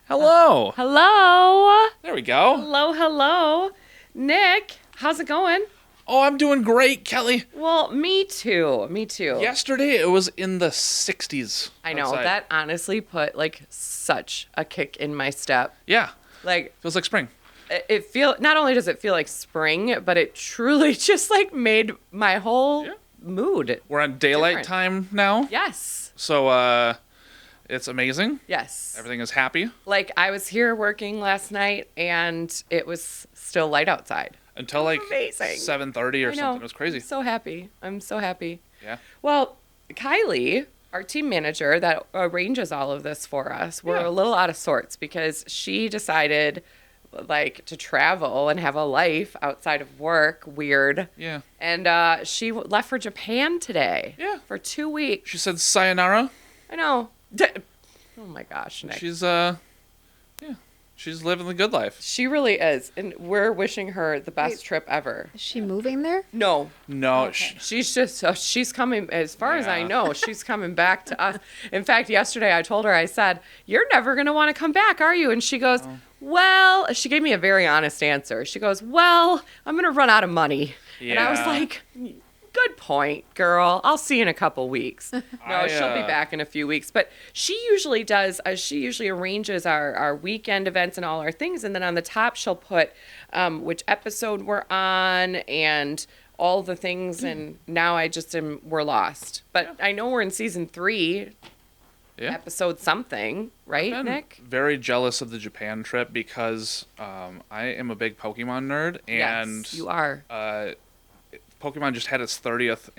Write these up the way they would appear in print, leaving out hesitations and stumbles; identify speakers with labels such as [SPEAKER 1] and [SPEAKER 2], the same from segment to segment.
[SPEAKER 1] Hello.
[SPEAKER 2] Hello.
[SPEAKER 1] There we go.
[SPEAKER 2] Hello. Nick, how's it going?
[SPEAKER 1] Oh, I'm doing great, Kelly.
[SPEAKER 2] Well, me too.
[SPEAKER 1] Yesterday it was in the 60s.
[SPEAKER 2] I know,
[SPEAKER 1] outside.
[SPEAKER 2] that honestly put, such a kick in my step.
[SPEAKER 1] Yeah.
[SPEAKER 2] Like,
[SPEAKER 1] Feels like spring.
[SPEAKER 2] not only does it feel like spring, but it truly just, made my whole mood.
[SPEAKER 1] We're on daylight
[SPEAKER 2] different.
[SPEAKER 1] time now.
[SPEAKER 2] Yes.
[SPEAKER 1] So, it's amazing.
[SPEAKER 2] Yes.
[SPEAKER 1] Everything is happy.
[SPEAKER 2] I was here working last night, and it was still light outside.
[SPEAKER 1] Until,
[SPEAKER 2] Amazing.
[SPEAKER 1] 7:30 or
[SPEAKER 2] I know.
[SPEAKER 1] something. It was crazy.
[SPEAKER 2] I'm so happy.
[SPEAKER 1] Yeah.
[SPEAKER 2] Well, Kylie, our team manager that arranges all of this for us, we're a little out of sorts because she decided to travel and have a life outside of work. Weird.
[SPEAKER 1] Yeah.
[SPEAKER 2] And she left for Japan today.
[SPEAKER 1] Yeah.
[SPEAKER 2] For 2 weeks.
[SPEAKER 1] She said sayonara.
[SPEAKER 2] I know. Oh my gosh, Nick.
[SPEAKER 1] She's living the good life.
[SPEAKER 2] She really is. And we're wishing her the best trip ever.
[SPEAKER 3] Is she moving there?
[SPEAKER 2] No.
[SPEAKER 1] No.
[SPEAKER 2] Okay. She's coming, as far as I
[SPEAKER 1] Yeah.
[SPEAKER 2] know, she's coming back to us. In fact, yesterday I told her, I said, "You're never going to want to come back, are you?" And she goes, "Well," she gave me a very honest answer. She goes, "Well, I'm going to run out of money." And I was
[SPEAKER 1] Yeah.
[SPEAKER 2] like, "Good point, girl. I'll see you in a couple weeks." No, she'll be back in a few weeks. But she usually does, she usually arranges our weekend events and all our things. And then on the top, she'll put which episode we're on and all the things. And now we're lost. But I know we're in season 3, episode something, right,
[SPEAKER 1] I'm
[SPEAKER 2] Nick?
[SPEAKER 1] very jealous of the Japan trip because I am a big Pokemon nerd. And
[SPEAKER 2] Yes, you are.
[SPEAKER 1] Pokemon just had its 30th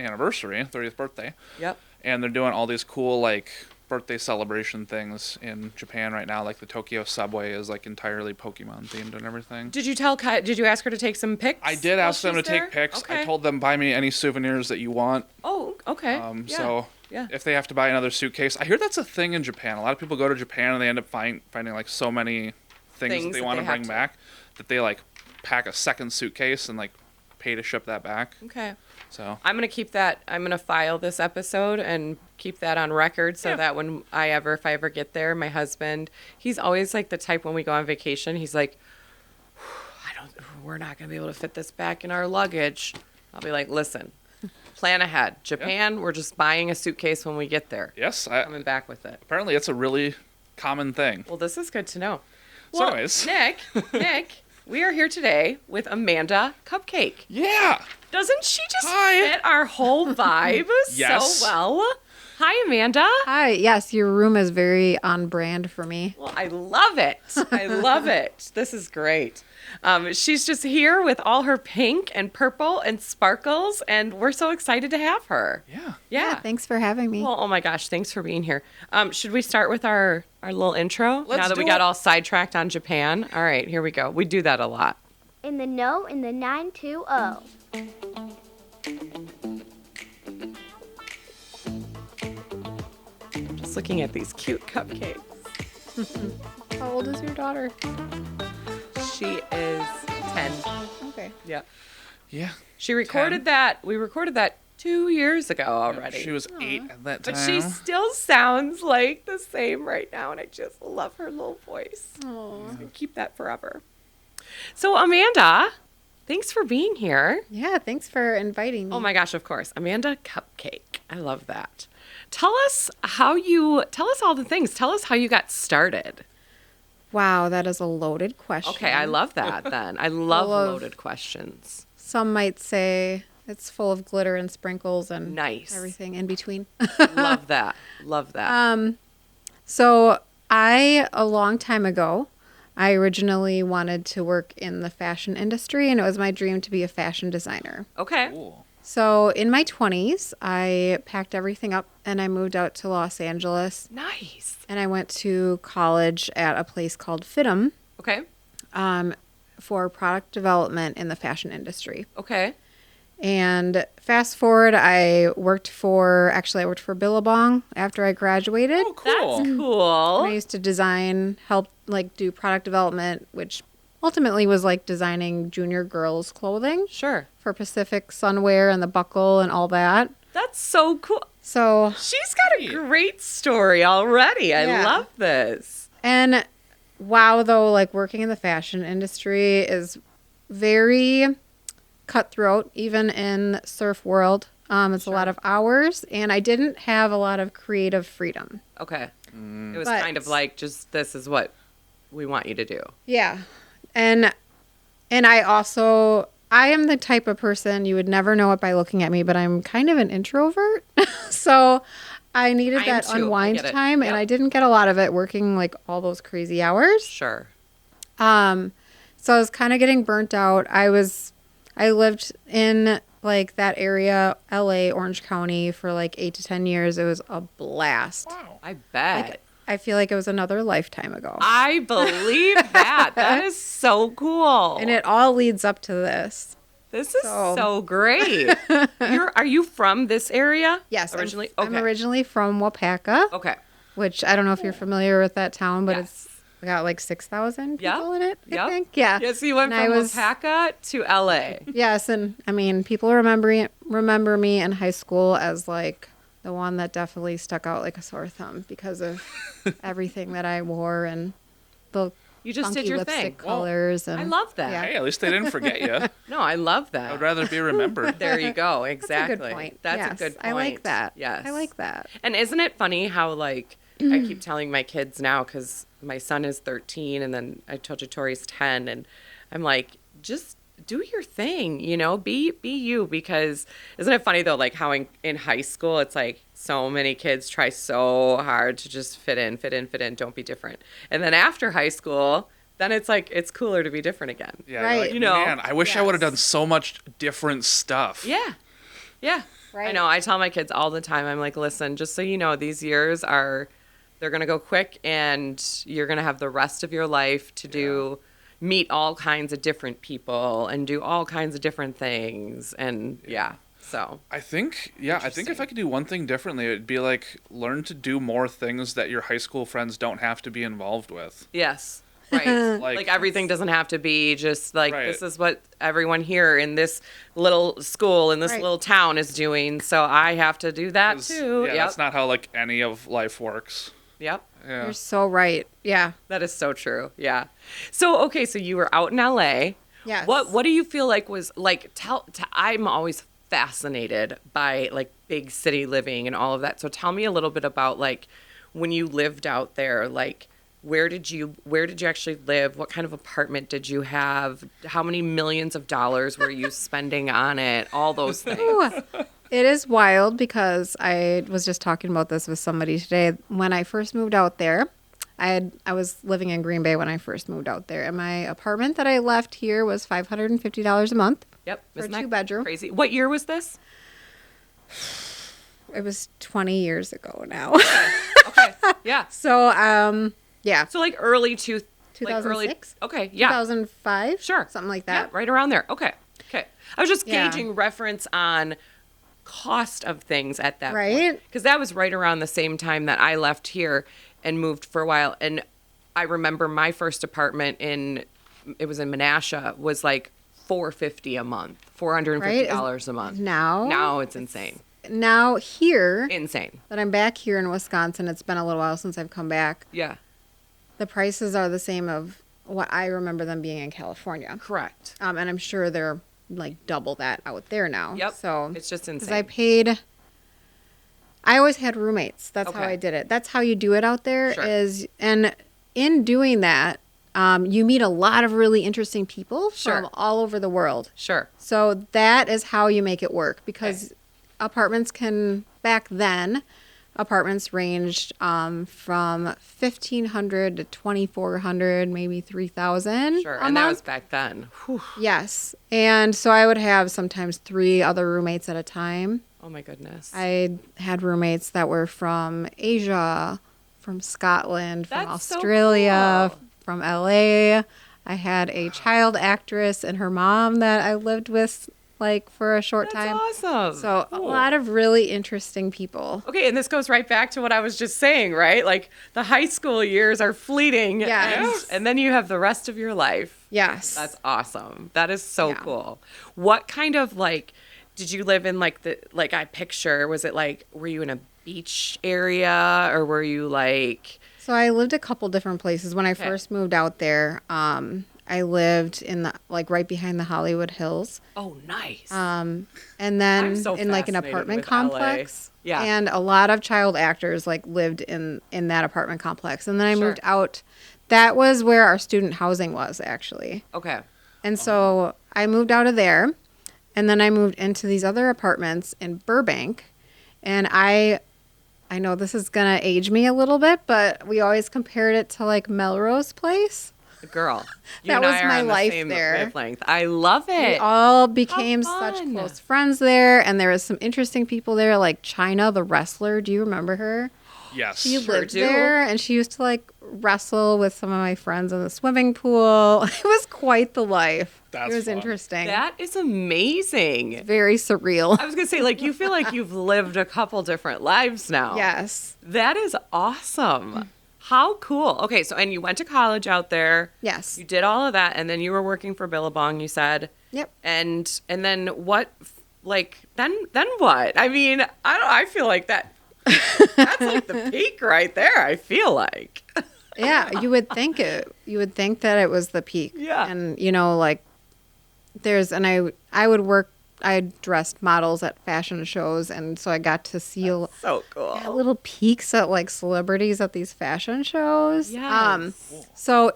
[SPEAKER 1] birthday.
[SPEAKER 2] Yep.
[SPEAKER 1] And they're doing all these cool, birthday celebration things in Japan right now. Like, the Tokyo subway is, entirely Pokemon themed and everything.
[SPEAKER 2] Did you ask her to take some pics?
[SPEAKER 1] I did
[SPEAKER 2] while
[SPEAKER 1] ask them to
[SPEAKER 2] she's there?
[SPEAKER 1] take pics.
[SPEAKER 2] Okay.
[SPEAKER 1] I told them, buy me any souvenirs that you want.
[SPEAKER 2] Oh, okay.
[SPEAKER 1] So,
[SPEAKER 2] yeah.
[SPEAKER 1] if they have to buy another suitcase. I hear that's a thing in Japan. A lot of people go to Japan and they end up finding, so many things that they want to bring back that they, pack a second suitcase and, pay to ship that back.
[SPEAKER 2] Okay.
[SPEAKER 1] So
[SPEAKER 2] I'm going to keep that. I'm going to file this episode and keep that on record so that if I ever get there, my husband, he's always the type when we go on vacation, he's like, we're not going to be able to fit this back in our luggage. I'll be like, listen, plan ahead. Japan, we're just buying a suitcase when we get there.
[SPEAKER 1] Yes.
[SPEAKER 2] Coming back with it.
[SPEAKER 1] Apparently it's a really common thing.
[SPEAKER 2] Well, this is good to know.
[SPEAKER 1] So
[SPEAKER 2] Well,
[SPEAKER 1] anyways.
[SPEAKER 2] Nick, we are here today with Amanda Cupcake.
[SPEAKER 1] Yeah.
[SPEAKER 2] Doesn't she just
[SPEAKER 1] Hi.
[SPEAKER 2] fit our whole vibe
[SPEAKER 1] Yes.
[SPEAKER 2] so well? Hi, Amanda.
[SPEAKER 3] Hi. Yes, your room is very on brand for me.
[SPEAKER 2] Well, I love it. I love it. This is great. She's just here with all her pink and purple and sparkles, and we're so excited to have her.
[SPEAKER 1] Yeah.
[SPEAKER 3] Thanks for having me.
[SPEAKER 2] Well, oh my gosh, thanks for being here. Should we start with our little intro
[SPEAKER 1] Let's
[SPEAKER 2] now that we
[SPEAKER 1] do
[SPEAKER 2] got
[SPEAKER 1] it.
[SPEAKER 2] all sidetracked on Japan? All right, here we go. We do that a lot.
[SPEAKER 4] In the know in the 920.
[SPEAKER 2] Just looking at these cute cupcakes.
[SPEAKER 3] How old is your daughter?
[SPEAKER 2] She is 10.
[SPEAKER 3] Okay.
[SPEAKER 2] Yeah.
[SPEAKER 1] Yeah.
[SPEAKER 2] She recorded that. We recorded that 2 years ago already.
[SPEAKER 1] She was 8 at that time.
[SPEAKER 2] But she still sounds like the same right now, and I just love her little voice.
[SPEAKER 3] Oh.
[SPEAKER 2] I'm gonna keep that forever. So, Amanda, thanks for being here.
[SPEAKER 3] Yeah, thanks for inviting me.
[SPEAKER 2] Oh my gosh, of course. Amanda Cupcake. I love that. Tell us all the things. Tell us how you got started.
[SPEAKER 3] Wow, that is a loaded question.
[SPEAKER 2] Okay, I love that then. I love
[SPEAKER 3] Full of-
[SPEAKER 2] loaded questions.
[SPEAKER 3] Some might say it's full of glitter and sprinkles and
[SPEAKER 2] Nice.
[SPEAKER 3] everything in between.
[SPEAKER 2] Love that. Love that.
[SPEAKER 3] So a long time ago, I originally wanted to work in the fashion industry, and it was my dream to be a fashion designer.
[SPEAKER 2] Okay.
[SPEAKER 1] Cool.
[SPEAKER 3] So in my 20s, I packed everything up and I moved out to Los Angeles,
[SPEAKER 2] Nice.
[SPEAKER 3] and I went to college at a place called FITM
[SPEAKER 2] Okay.
[SPEAKER 3] for product development in the fashion industry.
[SPEAKER 2] Okay.
[SPEAKER 3] And fast forward, I worked for Billabong after I graduated.
[SPEAKER 1] Oh, cool.
[SPEAKER 2] That's cool.
[SPEAKER 3] I used to help do product development, which ultimately was designing junior girls' clothing
[SPEAKER 2] Sure.
[SPEAKER 3] for Pacific Sunwear and the buckle and all that.
[SPEAKER 2] That's so cool.
[SPEAKER 3] So,
[SPEAKER 2] She's got a great story already. I
[SPEAKER 3] Yeah.
[SPEAKER 2] love this.
[SPEAKER 3] and wow, though, like working in the fashion industry is very cutthroat, even in surf world. It's a lot of hours, and I didn't have a lot of creative freedom.
[SPEAKER 2] Okay. It was kind of like just this is what we want you to do.
[SPEAKER 3] Yeah. And I am the type of person, you would never know it by looking at me, but I'm kind of an introvert. So I needed that unwind time, and I didn't get a lot of it working like all those crazy hours.
[SPEAKER 2] Sure.
[SPEAKER 3] So I was kind of getting burnt out. I lived in like that area, LA, Orange County, for like 8 to 10 years. It was a blast.
[SPEAKER 2] Wow. I bet.
[SPEAKER 3] Like, I feel like it was another lifetime ago.
[SPEAKER 2] I believe that. That is so cool.
[SPEAKER 3] And it all leads up to this.
[SPEAKER 2] This is so great. Are you from this area?
[SPEAKER 3] Yes.
[SPEAKER 2] Originally?
[SPEAKER 3] I'm originally from Wapaka.
[SPEAKER 2] Okay.
[SPEAKER 3] Which I don't know if you're familiar with that town, but it's got like 6,000 people in it, I think. Yeah.
[SPEAKER 2] Yes, you went from Wapaka to LA.
[SPEAKER 3] Yes, and I mean, people remember me in high school as like the one that definitely stuck out like a sore thumb because of everything that I wore and the
[SPEAKER 2] you just
[SPEAKER 3] funky
[SPEAKER 2] did your
[SPEAKER 3] lipstick
[SPEAKER 2] thing.
[SPEAKER 3] colors. And
[SPEAKER 2] I love that.
[SPEAKER 3] Yeah.
[SPEAKER 1] Hey, at least they didn't forget you.
[SPEAKER 2] No, I love that.
[SPEAKER 1] I would rather be remembered.
[SPEAKER 2] There you go. Exactly.
[SPEAKER 3] That's a good point.
[SPEAKER 2] That's a good point.
[SPEAKER 3] I like that.
[SPEAKER 2] Yes.
[SPEAKER 3] I like that.
[SPEAKER 2] And isn't it funny how like I keep telling my kids now because my son is 13 and then I told you Tori's 10 and I'm like, just do your thing, you know, be you, because isn't it funny though, like how in high school, it's like so many kids try so hard to just fit in, don't be different. And then after high school, then it's like, it's cooler to be different again.
[SPEAKER 1] Yeah,
[SPEAKER 3] right.
[SPEAKER 1] like,
[SPEAKER 2] you know,
[SPEAKER 1] man, I wish I would have done so much different stuff.
[SPEAKER 2] Yeah. Yeah.
[SPEAKER 3] Right.
[SPEAKER 2] I know. I tell my kids all the time, I'm like, listen, just so you know, these years they're going to go quick and you're going to have the rest of your life to meet all kinds of different people and do all kinds of different things. And so
[SPEAKER 1] I think if I could do one thing differently, it'd be like learn to do more things that your high school friends don't have to be involved with.
[SPEAKER 2] yes. Right. like everything doesn't have to be just like, this is what everyone here in this little school, in this little town is doing. So I have to do that too.
[SPEAKER 1] Yeah, that's not how like any of life works.
[SPEAKER 2] Yep.
[SPEAKER 1] Yeah.
[SPEAKER 3] You're so right. Yeah.
[SPEAKER 2] That is so true. Yeah. So, okay. So you were out in LA.
[SPEAKER 3] Yes.
[SPEAKER 2] What do you feel like was like, I'm always fascinated by like big city living and all of that. So tell me a little bit about like when you lived out there, like where did you actually live? What kind of apartment did you have? How many millions of dollars were you spending on it? All those things.
[SPEAKER 3] Ooh. It is wild because I was just talking about this with somebody today. When I first moved out there, I was living in Green Bay when I first moved out there, and my apartment that I left here was $550 a month.
[SPEAKER 2] Yep.
[SPEAKER 3] For a
[SPEAKER 2] Isn't that
[SPEAKER 3] 2-bedroom.
[SPEAKER 2] crazy? What year was this?
[SPEAKER 3] It was 20 years ago now.
[SPEAKER 2] Okay. Yeah.
[SPEAKER 3] So, yeah.
[SPEAKER 2] So like early
[SPEAKER 3] 2006?
[SPEAKER 2] Okay. Yeah.
[SPEAKER 3] 2005?
[SPEAKER 2] Sure.
[SPEAKER 3] Something like that.
[SPEAKER 2] Yeah, right around there. Okay. I was just
[SPEAKER 3] Yeah.
[SPEAKER 2] gauging reference on cost of things at that point.
[SPEAKER 3] Right.
[SPEAKER 2] Because that was right around the same time that I left here and moved for a while. And I remember my first apartment it was in Menasha, was like $450 a month, $450 a month. Now it's insane.
[SPEAKER 3] Now here,
[SPEAKER 2] Insane.
[SPEAKER 3] that I'm back here in Wisconsin, it's been a little while since I've come back.
[SPEAKER 2] Yeah.
[SPEAKER 3] The prices are the same of what I remember them being in California.
[SPEAKER 2] Correct.
[SPEAKER 3] And I'm sure they're like double that out there now.
[SPEAKER 2] Yep.
[SPEAKER 3] So
[SPEAKER 2] it's just insane.
[SPEAKER 3] Because I always had roommates. That's how
[SPEAKER 2] Okay.
[SPEAKER 3] I did it. That's how you do it out there.
[SPEAKER 2] Sure.
[SPEAKER 3] And in doing that, you meet a lot of really interesting people from all over the world.
[SPEAKER 2] Sure.
[SPEAKER 3] So that is how you make it work, because back then, apartments ranged from 1,500 to 2,400, maybe 3,000.
[SPEAKER 2] Sure.
[SPEAKER 3] a
[SPEAKER 2] And that
[SPEAKER 3] month.
[SPEAKER 2] was back then. Whew.
[SPEAKER 3] Yes. And so I would have sometimes 3 other roommates at a time.
[SPEAKER 2] Oh my goodness.
[SPEAKER 3] I had roommates that were from Asia, from Scotland, from
[SPEAKER 2] That's so
[SPEAKER 3] Australia,
[SPEAKER 2] cool.
[SPEAKER 3] from LA. I had a child actress and her mom that I lived with like for a short
[SPEAKER 2] That's
[SPEAKER 3] time.
[SPEAKER 2] awesome.
[SPEAKER 3] So
[SPEAKER 2] Cool.
[SPEAKER 3] a lot of really interesting people.
[SPEAKER 2] Okay, and this goes right back to what I was just saying, right? Like the high school years are fleeting.
[SPEAKER 3] Yes.
[SPEAKER 2] And then you have the rest of your life.
[SPEAKER 3] Yes.
[SPEAKER 2] That's awesome. That is so
[SPEAKER 3] Yeah.
[SPEAKER 2] cool. What kind of like did you live in like I picture, was it like were you in a beach area or were you like
[SPEAKER 3] So I lived a couple different places. When I first moved out there, I lived in the right behind the Hollywood Hills.
[SPEAKER 2] Oh, nice.
[SPEAKER 3] And then in like an apartment complex.
[SPEAKER 2] LA. Yeah.
[SPEAKER 3] And a lot of child actors like lived in that apartment complex. And then I moved out. That was where our student housing was, actually.
[SPEAKER 2] Okay.
[SPEAKER 3] And so I moved out of there, and then I moved into these other apartments in Burbank. And I know this is going to age me a little bit, but we always compared it to like Melrose Place.
[SPEAKER 2] Girl,
[SPEAKER 3] that was my life there.
[SPEAKER 2] Wavelength. I love it.
[SPEAKER 3] We all became such close friends there, and there was some interesting people there, like Chyna, the wrestler. Do you remember her?
[SPEAKER 1] Yes.
[SPEAKER 3] She lived there, and she used to like wrestle with some of my friends in the swimming pool. It was quite the life. It was fun. Interesting.
[SPEAKER 2] That is amazing.
[SPEAKER 3] It's very surreal.
[SPEAKER 2] I was going to say, like, you feel like you've lived a couple different lives now.
[SPEAKER 3] Yes.
[SPEAKER 2] That is awesome. How cool. Okay, so, and you went to college out there.
[SPEAKER 3] Yes.
[SPEAKER 2] You did all of that, and then you were working for Billabong, you said.
[SPEAKER 3] Yep.
[SPEAKER 2] And then what, like, then what? I mean, I feel like that's like the peak right there, I feel like.
[SPEAKER 3] Yeah, you would think that it was the peak.
[SPEAKER 2] Yeah.
[SPEAKER 3] And, like, I would work, I dressed models at fashion shows, and so I got to see
[SPEAKER 2] so cool.
[SPEAKER 3] Little peeks at like celebrities at these fashion shows.
[SPEAKER 2] Yes.
[SPEAKER 3] So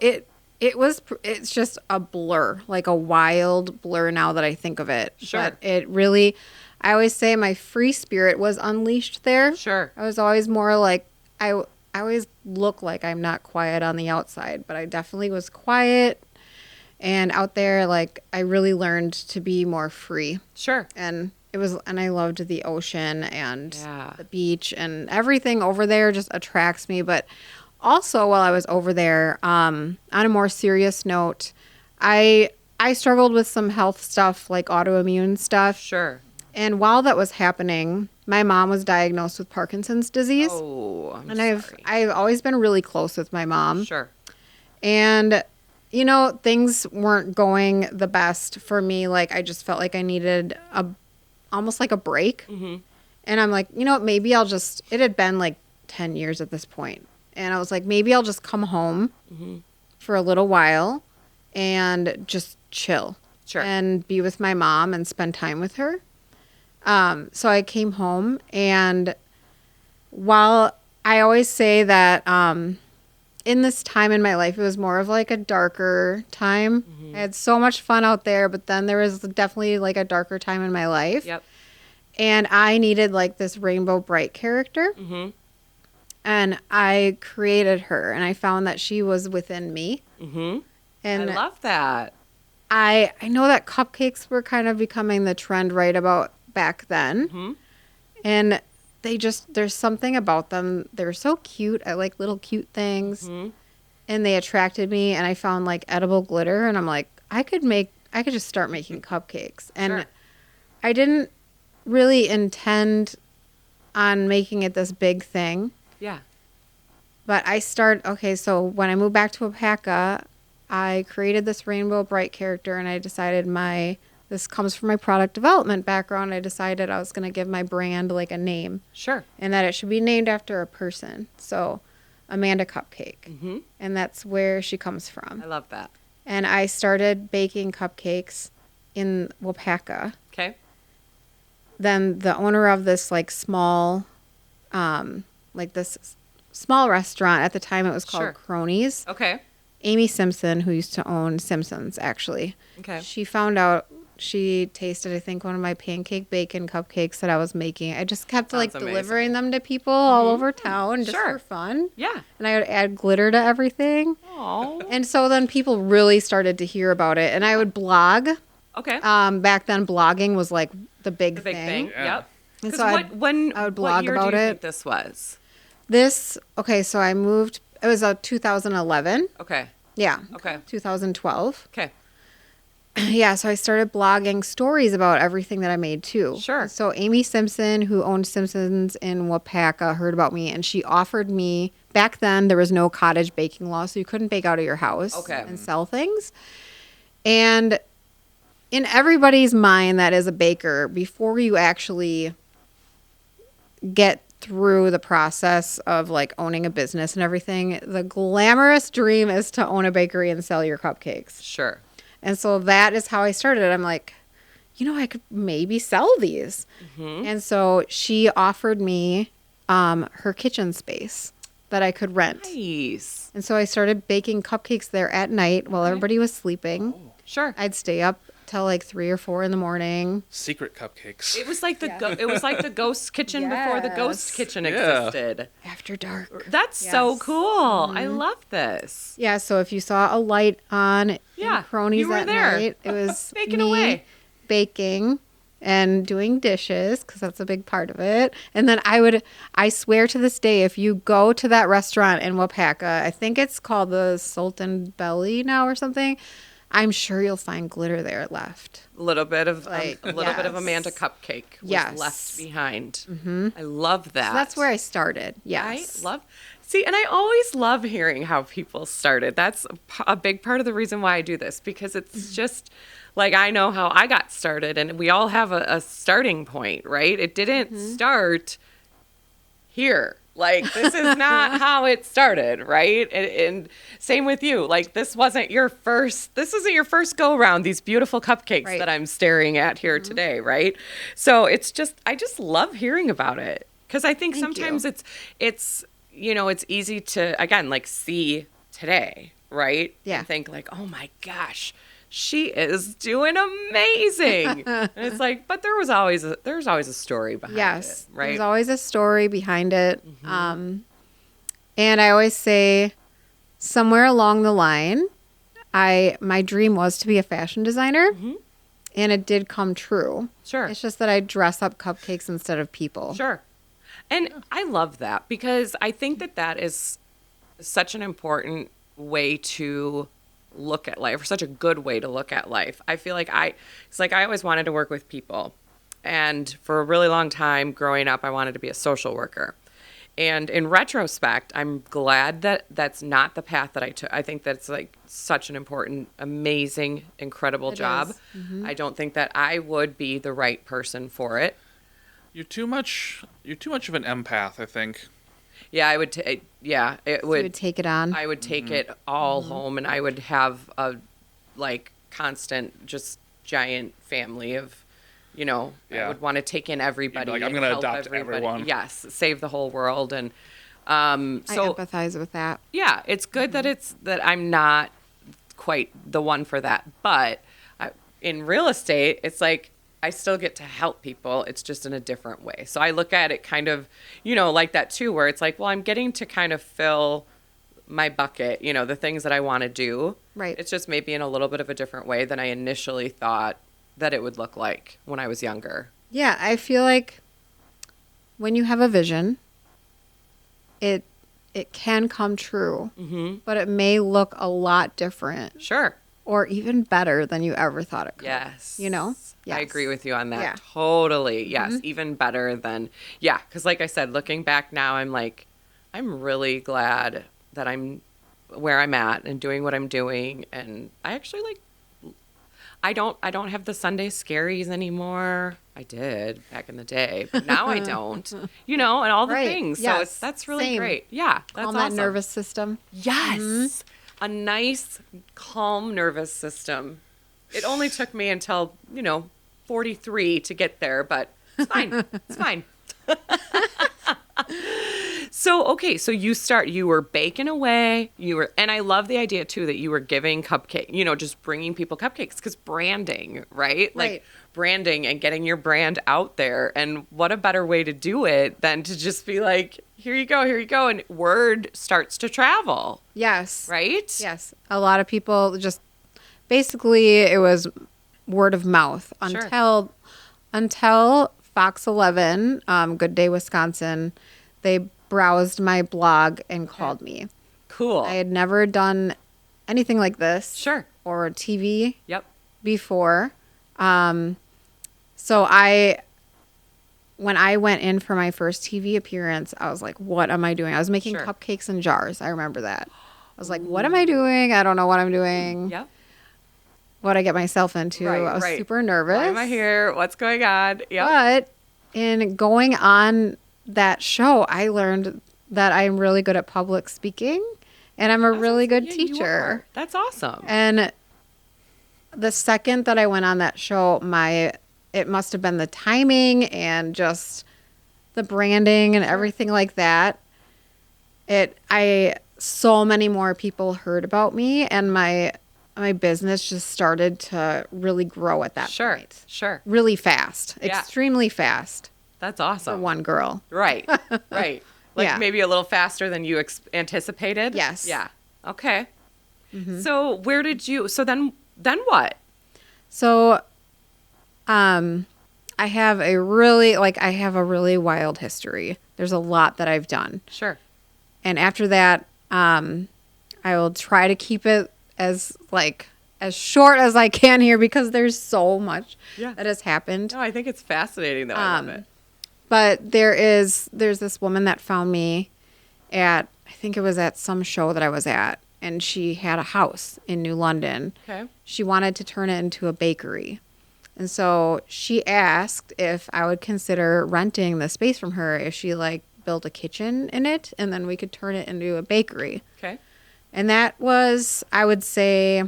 [SPEAKER 3] it's just a blur, like a wild blur now that I think of it.
[SPEAKER 2] Sure.
[SPEAKER 3] But it really, I always say my free spirit was unleashed there.
[SPEAKER 2] Sure.
[SPEAKER 3] I was always more like, I always look like I'm not quiet on the outside, but I definitely was quiet. And out there, like, I really learned to be more free.
[SPEAKER 2] Sure.
[SPEAKER 3] And I loved the ocean and the beach, and everything over there just attracts me. But also, while I was over there, on a more serious note, I struggled with some health stuff, like autoimmune stuff.
[SPEAKER 2] Sure.
[SPEAKER 3] And while that was happening, my mom was diagnosed with Parkinson's disease.
[SPEAKER 2] Oh, I'm
[SPEAKER 3] sorry. I've always been really close with my mom.
[SPEAKER 2] Sure.
[SPEAKER 3] And things weren't going the best for me. Like, I just felt like I needed almost like a break. Mm-hmm. And I'm like, maybe it had been like 10 years at this point. And I was like, maybe I'll just come home for a little while and just chill.
[SPEAKER 2] Sure.
[SPEAKER 3] And be with my mom and spend time with her. So I came home, and while I always say that, in this time in my life, it was more of like a darker time. Mm-hmm. I had so much fun out there, but then there was definitely like a darker time in my life.
[SPEAKER 2] Yep.
[SPEAKER 3] And I needed like this Rainbow Bright character. Mm-hmm. And I created her, and I found that she was within me. Mm-hmm. And
[SPEAKER 2] I love that.
[SPEAKER 3] I know that cupcakes were kind of becoming the trend right about back then. Mm-hmm. And there's something about them. They're so cute. I like little cute things. Mm-hmm. And they attracted me, and I found like edible glitter, and I'm like, I could just start making cupcakes. And
[SPEAKER 2] sure.
[SPEAKER 3] I didn't really intend on making it this big thing.
[SPEAKER 2] Yeah.
[SPEAKER 3] But so when I moved back to Wapaka, I created this Rainbow Bright character, and I decided this comes from my product development background. I decided I was going to give my brand like a name.
[SPEAKER 2] Sure.
[SPEAKER 3] And that it should be named after a person. So Amanda Cupcake. Mm-hmm. And that's where she comes from.
[SPEAKER 2] I love that.
[SPEAKER 3] And I started baking cupcakes in Wapaka.
[SPEAKER 2] Okay.
[SPEAKER 3] Then the owner of this like small, this small restaurant, at the time it was called Cronies.
[SPEAKER 2] Okay.
[SPEAKER 3] Amy Simpson, who used to own Simpson's, actually.
[SPEAKER 2] Okay.
[SPEAKER 3] She found out, she tasted, I think, one of my pancake bacon cupcakes that I was making. I just kept delivering them to people all over town just for fun.
[SPEAKER 2] Yeah.
[SPEAKER 3] And I would add glitter to everything.
[SPEAKER 2] Aww.
[SPEAKER 3] And so then people really started to hear about it. And I would blog.
[SPEAKER 2] Okay.
[SPEAKER 3] Back then, blogging was like the big
[SPEAKER 2] thing.
[SPEAKER 3] Yeah.
[SPEAKER 2] Yep.
[SPEAKER 3] And so I would blog
[SPEAKER 2] what year
[SPEAKER 3] about
[SPEAKER 2] do you
[SPEAKER 3] it.
[SPEAKER 2] Think this was?
[SPEAKER 3] So I moved, it was 2011.
[SPEAKER 2] Okay.
[SPEAKER 3] Yeah.
[SPEAKER 2] Okay.
[SPEAKER 3] 2012.
[SPEAKER 2] Okay.
[SPEAKER 3] Yeah, so I started blogging stories about everything that I made too.
[SPEAKER 2] Sure.
[SPEAKER 3] So Amy Simpson, who owned Simpson's in Wapaka, heard about me, and she offered me, back then there was no cottage baking law, so you couldn't bake out of your house and sell things. And in everybody's mind that is a baker, before you actually get through the process of like owning a business and everything, the glamorous dream is to own a bakery and sell your cupcakes.
[SPEAKER 2] Sure.
[SPEAKER 3] And so that is how I started. I'm like, I could maybe sell these. Mm-hmm. And so she offered me her kitchen space that I could rent.
[SPEAKER 2] Nice.
[SPEAKER 3] And so I started baking cupcakes there at night while everybody was sleeping.
[SPEAKER 2] Oh. Sure.
[SPEAKER 3] I'd stay up till like 3 or 4 in the morning.
[SPEAKER 1] Secret cupcakes.
[SPEAKER 2] It was like the ghost kitchen before the ghost kitchen existed.
[SPEAKER 3] After dark.
[SPEAKER 2] That's so cool. I love this.
[SPEAKER 3] Yeah, so if you saw a light on in Cronies
[SPEAKER 2] you were
[SPEAKER 3] at
[SPEAKER 2] there.
[SPEAKER 3] night, it was
[SPEAKER 2] Baking
[SPEAKER 3] me
[SPEAKER 2] away.
[SPEAKER 3] baking and doing dishes because that's a big part of it. And then I swear to this day, if you go to that restaurant in Wapaka, I think it's called the Sultan Belly now or something, I'm sure you'll find glitter there left.
[SPEAKER 2] A little bit of Amanda Cupcake was left behind. Mm-hmm. I love that.
[SPEAKER 3] So that's where I started. Yes.
[SPEAKER 2] And I always love hearing how people started. That's a big part of the reason why I do this, because it's just like, I know how I got started, and we all have a starting point, right? It didn't start here. Like, this is not how it started, right? And same with you. Like, this isn't your first go around, these beautiful cupcakes that I'm staring at here today, right? So it's just, I just love hearing about it. Because I think sometimes it's it's easy to, again, like, see today, right?
[SPEAKER 3] Yeah.
[SPEAKER 2] And think like, oh my gosh, she is doing amazing. And it's like, but there's always a story behind it, right?
[SPEAKER 3] There's always a story behind it. And I always say, somewhere along the line, my dream was to be a fashion designer, and it did come true.
[SPEAKER 2] Sure.
[SPEAKER 3] It's just that I dress up cupcakes instead of people.
[SPEAKER 2] Sure. And I love that, because I think that is such an important way to look at life, or such a good way to look at life. I feel like I always wanted to work with people. And for a really long time growing up, I wanted to be a social worker. And in retrospect, I'm glad that that's not the path that I took. I think that's like such an important, amazing, incredible job. I don't think that I would be the right person for it.
[SPEAKER 1] You're too much of an empath, I think.
[SPEAKER 2] Yeah, I would. You
[SPEAKER 3] would take it on.
[SPEAKER 2] I would take it all home, and I would have a constant, just giant family of, I would want to take in everybody.
[SPEAKER 1] I'm going to adopt everyone.
[SPEAKER 2] Yes, save the whole world, and so
[SPEAKER 3] I empathize with that.
[SPEAKER 2] Yeah, it's good that I'm not quite the one for that, but in real estate, it's like, I still get to help people. It's just in a different way. So I look at it kind of, like that too, where it's like, well, I'm getting to kind of fill my bucket, the things that I want to do.
[SPEAKER 3] Right.
[SPEAKER 2] It's just maybe in a little bit of a different way than I initially thought that it would look like when I was younger.
[SPEAKER 3] Yeah, I feel like when you have a vision, it can come true, but it may look a lot different.
[SPEAKER 2] Sure.
[SPEAKER 3] Or even better than you ever thought it could.
[SPEAKER 2] Yes.
[SPEAKER 3] Yes.
[SPEAKER 2] I agree with you on that.
[SPEAKER 3] Yeah.
[SPEAKER 2] Totally. Yes. Even better than, because like I said, looking back now, I'm like, I'm really glad that I'm where I'm at and doing what I'm doing. And I actually I don't have the Sunday scaries anymore. I did back in the day, but now I don't, and all the things.
[SPEAKER 3] Yes.
[SPEAKER 2] So that's really great. Yeah. That's
[SPEAKER 3] Calm
[SPEAKER 2] awesome.
[SPEAKER 3] that nervous system.
[SPEAKER 2] Yes. A nice, calm nervous system. It only took me until, 43 to get there, but it's fine. It's fine. So you were baking away, and I love the idea too that you were giving cupcake, just bringing people cupcakes, because branding, right? Like branding and getting your brand out there. And what a better way to do it than to just be like, here you go. And word starts to travel.
[SPEAKER 3] Yes.
[SPEAKER 2] Right?
[SPEAKER 3] Yes. A lot of people basically it was word of mouth until Fox 11, Good Day Wisconsin, they browsed my blog and called me.
[SPEAKER 2] Cool.
[SPEAKER 3] I had never done anything like this.
[SPEAKER 2] Sure.
[SPEAKER 3] Or TV.
[SPEAKER 2] Yep.
[SPEAKER 3] Before. So when I went in for my first TV appearance, I was like, what am I doing? I was making cupcakes in jars. I remember that. I was like, what am I doing? I don't know what I'm doing.
[SPEAKER 2] Yep.
[SPEAKER 3] What I get myself into. I was super nervous.
[SPEAKER 2] Why am I here? What's going on? Yep.
[SPEAKER 3] But in going on that show, I learned that I'm really good at public speaking and I'm a really good teacher.
[SPEAKER 2] That's awesome.
[SPEAKER 3] And the second that I went on that show, it must have been the timing and just the branding and everything like that. So many more people heard about me, and my business just started to really grow at that point.
[SPEAKER 2] Sure.
[SPEAKER 3] Really fast. Yeah. Extremely fast.
[SPEAKER 2] That's awesome.
[SPEAKER 3] For one girl.
[SPEAKER 2] Right. Like maybe a little faster than you anticipated?
[SPEAKER 3] Yes.
[SPEAKER 2] Yeah. Okay. Mm-hmm. So then what?
[SPEAKER 3] So I have a really wild history. There's a lot that I've done.
[SPEAKER 2] Sure.
[SPEAKER 3] And after that, I will try to keep it as short as I can here because there's so much that has happened.
[SPEAKER 2] No, I think it's fascinating though. I love it.
[SPEAKER 3] But there's this woman that found me I think it was at some show that I was at, and she had a house in New London.
[SPEAKER 2] Okay.
[SPEAKER 3] She wanted to turn it into a bakery. And so she asked if I would consider renting the space from her if she built a kitchen in it, and then we could turn it into a bakery.
[SPEAKER 2] Okay.
[SPEAKER 3] And that was, I would say,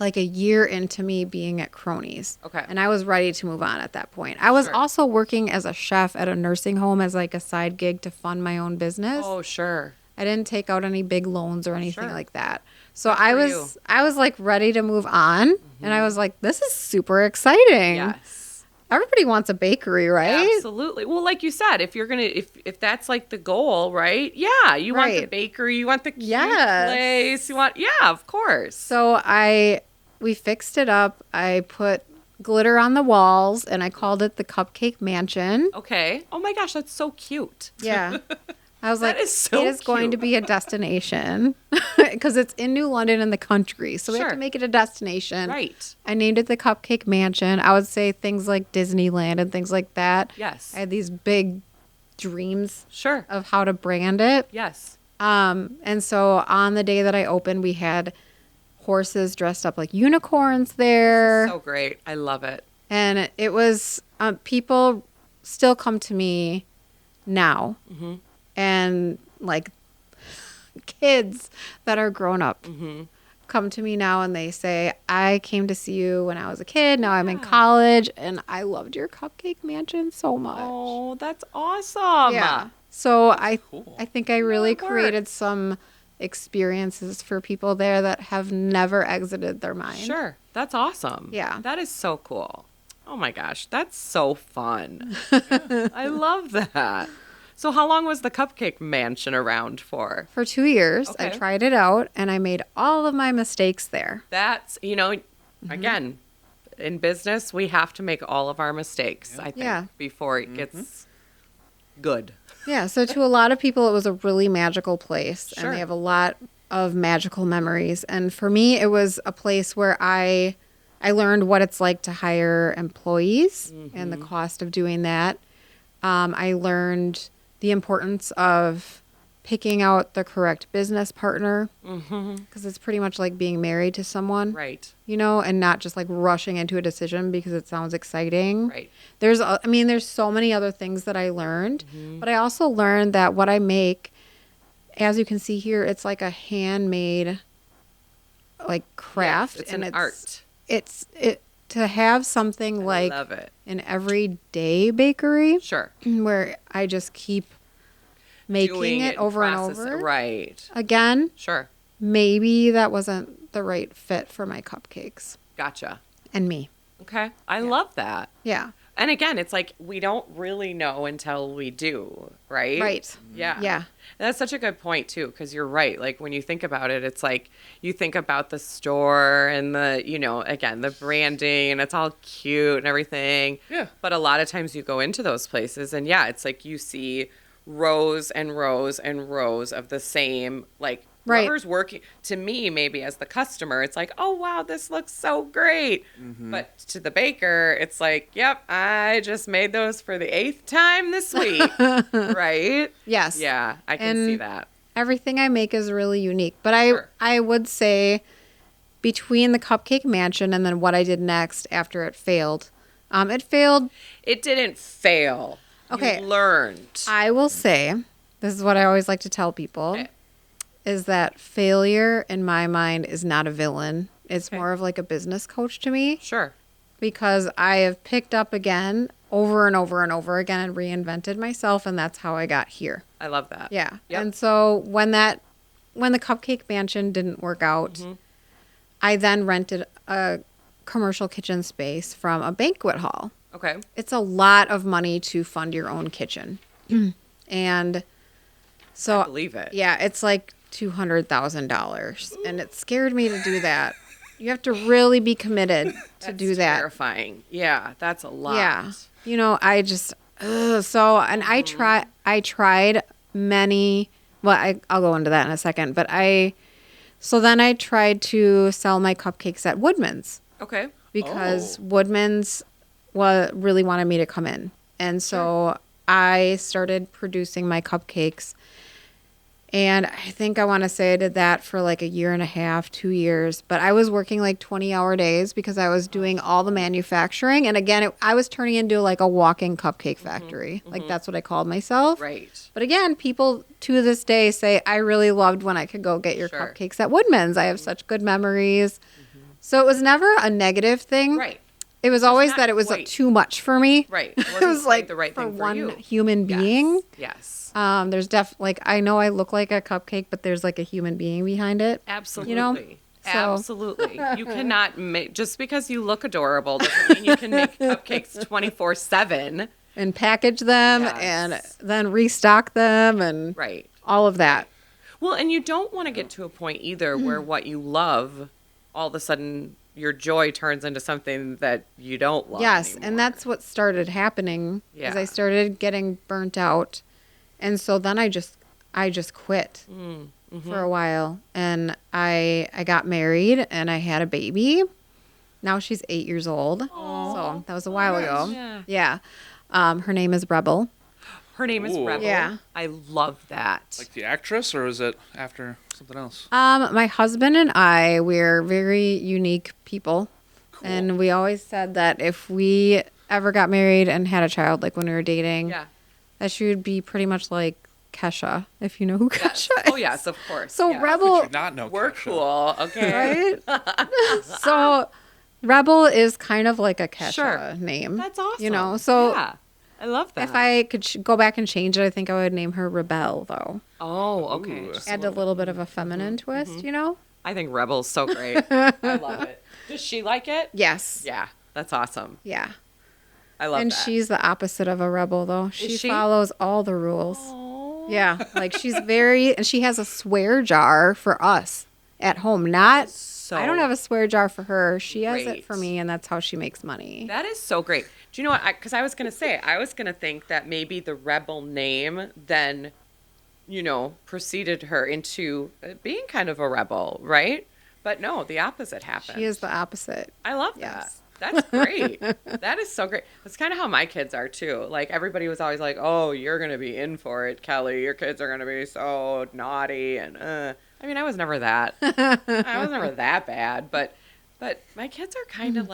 [SPEAKER 3] a year into me being at Cronies.
[SPEAKER 2] Okay.
[SPEAKER 3] And I was ready to move on at that point. I was also working as a chef at a nursing home as a side gig to fund my own business.
[SPEAKER 2] Oh, sure.
[SPEAKER 3] I didn't take out any big loans or anything like that. So I was ready to move on, and I was like, this is super exciting.
[SPEAKER 2] Yes.
[SPEAKER 3] Everybody wants a bakery, right?
[SPEAKER 2] Absolutely. Well, like you said, if that's the goal, right? Yeah, you want the bakery, you want the cute place, of course.
[SPEAKER 3] So we fixed it up. I put glitter on the walls, and I called it the Cupcake Mansion.
[SPEAKER 2] Okay. Oh my gosh, that's so cute.
[SPEAKER 3] Yeah. I was
[SPEAKER 2] it is
[SPEAKER 3] going to be a destination because it's in New London in the country. So we have to make it a destination.
[SPEAKER 2] Right.
[SPEAKER 3] I named it the Cupcake Mansion. I would say things like Disneyland and things like that.
[SPEAKER 2] Yes.
[SPEAKER 3] I had these big dreams
[SPEAKER 2] of
[SPEAKER 3] how to brand it.
[SPEAKER 2] Yes.
[SPEAKER 3] And so on the day that I opened, we had horses dressed up like unicorns there.
[SPEAKER 2] So great. I love it.
[SPEAKER 3] And it was, people still come to me now. Mm-hmm. And kids that are grown up come to me now and they say, I came to see you when I was a kid. Now I'm in college and I loved your Cupcake Mansion so much.
[SPEAKER 2] Oh, that's awesome.
[SPEAKER 3] Yeah. So I think I really created some experiences for people there that have never exited their mind.
[SPEAKER 2] Sure. That's awesome.
[SPEAKER 3] Yeah.
[SPEAKER 2] That is so cool. Oh my gosh. That's so fun. I love that. So how long was the Cupcake Mansion around for?
[SPEAKER 3] For 2 years. Okay. I tried it out, and I made all of my mistakes there.
[SPEAKER 2] That's, again, in business, we have to make all of our mistakes, I think, before it gets good.
[SPEAKER 3] Yeah, so to a lot of people, it was a really magical place, and they have a lot of magical memories. And for me, it was a place where I learned what it's like to hire employees and the cost of doing that. I learned the importance of picking out the correct business partner because it's pretty much like being married to someone,
[SPEAKER 2] right?
[SPEAKER 3] And not just rushing into a decision because it sounds exciting.
[SPEAKER 2] Right.
[SPEAKER 3] There's so many other things that I learned, but I also learned that what I make, as you can see here, it's like a handmade craft.
[SPEAKER 2] Yes, it's an art.
[SPEAKER 3] It's to have something
[SPEAKER 2] I love it.
[SPEAKER 3] An everyday bakery.
[SPEAKER 2] Sure.
[SPEAKER 3] Where I just keep making it over and over.
[SPEAKER 2] Right.
[SPEAKER 3] Again.
[SPEAKER 2] Sure.
[SPEAKER 3] Maybe that wasn't the right fit for my cupcakes.
[SPEAKER 2] Gotcha.
[SPEAKER 3] And me.
[SPEAKER 2] Okay. I love that.
[SPEAKER 3] Yeah.
[SPEAKER 2] And again, it's we don't really know until we do, right?
[SPEAKER 3] Right.
[SPEAKER 2] Yeah.
[SPEAKER 3] Yeah.
[SPEAKER 2] That's such a good point, too, because you're right. When you think about it, it's you think about the store and the, again, the branding and it's all cute and everything.
[SPEAKER 1] Yeah.
[SPEAKER 2] But a lot of times you go into those places and, it's you see rows and rows and rows of the same, whoever's working. To me, maybe as the customer, it's oh, wow, this looks so great. But to the baker, it's yep, I just made those for the 8th time this week. Right?
[SPEAKER 3] Yes.
[SPEAKER 2] Yeah, I can see that.
[SPEAKER 3] Everything I make is really unique. But I would say between the Cupcake Mansion and then what I did next after it failed,
[SPEAKER 2] It didn't fail.
[SPEAKER 3] Okay.
[SPEAKER 2] You learned.
[SPEAKER 3] I will say, this is what I always like to tell people, is that failure in my mind is not a villain. It's more of like a business coach to me.
[SPEAKER 2] Sure.
[SPEAKER 3] Because I have picked up again over and over and over again and reinvented myself, and that's how I got here.
[SPEAKER 2] I love that.
[SPEAKER 3] Yeah.
[SPEAKER 2] Yep.
[SPEAKER 3] And so when the Cupcake Mansion didn't work out, I then rented a commercial kitchen space from a banquet hall.
[SPEAKER 2] Okay.
[SPEAKER 3] It's a lot of money to fund your own kitchen. And so
[SPEAKER 2] I believe it.
[SPEAKER 3] Yeah, it's like $200,000, and it scared me to do that. You have to really be committed to do that.
[SPEAKER 2] Terrifying. Yeah, that's a lot.
[SPEAKER 3] Yeah. You know, I just and I tried many, well, I'll go into that in a second, but then I tried to sell my cupcakes at Woodman's.
[SPEAKER 2] Okay.
[SPEAKER 3] Because Woodman's really wanted me to come in. And so I started producing my cupcakes. And I think I want to say I did that for like a year and a half, 2 years. But I was working like 20-hour days because I was doing all the manufacturing. And again, I was turning into like a walking cupcake factory. Like that's what I called myself.
[SPEAKER 2] Right.
[SPEAKER 3] But again, people to this day say, I really loved when I could go get your cupcakes at Woodman's. I have such good memories. So it was never a negative thing.
[SPEAKER 2] Right.
[SPEAKER 3] It was always that it was too much for me.
[SPEAKER 2] Right.
[SPEAKER 3] It was like
[SPEAKER 2] the right
[SPEAKER 3] for
[SPEAKER 2] thing for
[SPEAKER 3] one
[SPEAKER 2] you.
[SPEAKER 3] human being.
[SPEAKER 2] Yes.
[SPEAKER 3] There's like I know I look like a cupcake, but there's like a human being behind it.
[SPEAKER 2] Absolutely.
[SPEAKER 3] You know? So.
[SPEAKER 2] Absolutely. You cannot make, just because you look adorable doesn't mean you can make cupcakes 24/7.
[SPEAKER 3] And package them and then restock them and all of that.
[SPEAKER 2] Well, and you don't want to get to a point either where what you love, all of a sudden your joy turns into something that you don't love anymore.
[SPEAKER 3] And that's what started happening as I started getting burnt out. And so then I just quit for a while, and I got married and I had a baby. Now she's 8 years old. Aww. So that was a while ago. Yeah. Her name is Rebel.
[SPEAKER 2] Her name is Rebel.
[SPEAKER 3] Yeah.
[SPEAKER 2] I love that.
[SPEAKER 1] Like the actress, or is it after something else?
[SPEAKER 3] My husband and I, we're very unique people. Cool. And we always said that if we ever got married and had a child, like when we were dating, that she would be pretty much like Kesha, if you know who Kesha is.
[SPEAKER 2] Oh, yes, of course.
[SPEAKER 3] So Rebel...
[SPEAKER 1] Did not know
[SPEAKER 2] We're
[SPEAKER 1] Kesha.
[SPEAKER 2] cool, okay?
[SPEAKER 3] Right? So Rebel is kind of like a Kesha name.
[SPEAKER 2] That's awesome.
[SPEAKER 3] You know, so...
[SPEAKER 2] Yeah. I love that.
[SPEAKER 3] If I could go back and change it, I think I would name her Rebel, though.
[SPEAKER 2] Oh, okay.
[SPEAKER 3] Add a little bit of a feminine twist, you know?
[SPEAKER 2] I think Rebel's so great. I love it. Does she like it?
[SPEAKER 3] Yes.
[SPEAKER 2] Yeah, that's awesome.
[SPEAKER 3] Yeah.
[SPEAKER 2] I love
[SPEAKER 3] and
[SPEAKER 2] that.
[SPEAKER 3] she's the opposite of a rebel, though. She
[SPEAKER 2] she?
[SPEAKER 3] follows all the rules.
[SPEAKER 2] Aww.
[SPEAKER 3] Yeah. Like, she's very... And she has a swear jar for us at home. Not...
[SPEAKER 2] So
[SPEAKER 3] I don't have a swear jar for her. She has it
[SPEAKER 2] great.
[SPEAKER 3] for me, and that's how she makes money.
[SPEAKER 2] That is so great. Do you know what? Because I was going to think that maybe the Rebel name then, preceded her into being kind of a rebel, right? But no, the opposite happened.
[SPEAKER 3] She is the opposite.
[SPEAKER 2] I love
[SPEAKER 3] Yes.
[SPEAKER 2] that. That's great. That is so great. That's kind of how my kids are too. Like everybody was always like, "Oh, you're going to be in for it, Kelly. Your kids are going to be so naughty." And I mean, I was never that. I was never that bad, but my kids are kind of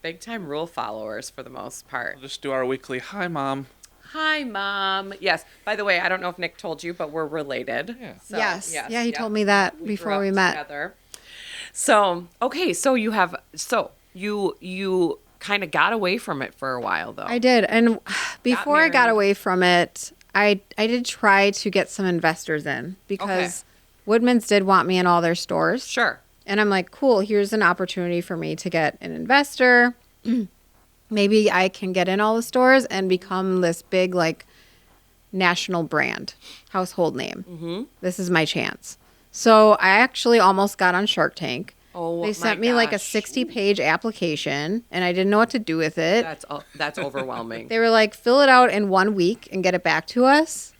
[SPEAKER 2] big time rule followers for the most part.
[SPEAKER 1] We'll just do our weekly hi mom.
[SPEAKER 2] Hi, Mom. Yes. By the way, I don't know if Nick told you, but we're related.
[SPEAKER 1] Yeah.
[SPEAKER 2] So,
[SPEAKER 3] yes. Yeah, he told me that before we met.
[SPEAKER 2] Together. So, okay, so you kind of got away from it for a while, though.
[SPEAKER 3] I did. And before I got away from it, I did try to get some investors in because Woodman's did want me in all their stores.
[SPEAKER 2] Sure.
[SPEAKER 3] And I'm like, cool, here's an opportunity for me to get an investor. Maybe I can get in all the stores and become this big, like, national brand, household name. Mm-hmm. This is my chance. So I actually almost got on Shark Tank.
[SPEAKER 2] Oh,
[SPEAKER 3] they sent me like a 60-page application, and I didn't know what to do with it.
[SPEAKER 2] That's overwhelming.
[SPEAKER 3] They were like, fill it out in 1 week and get it back to us.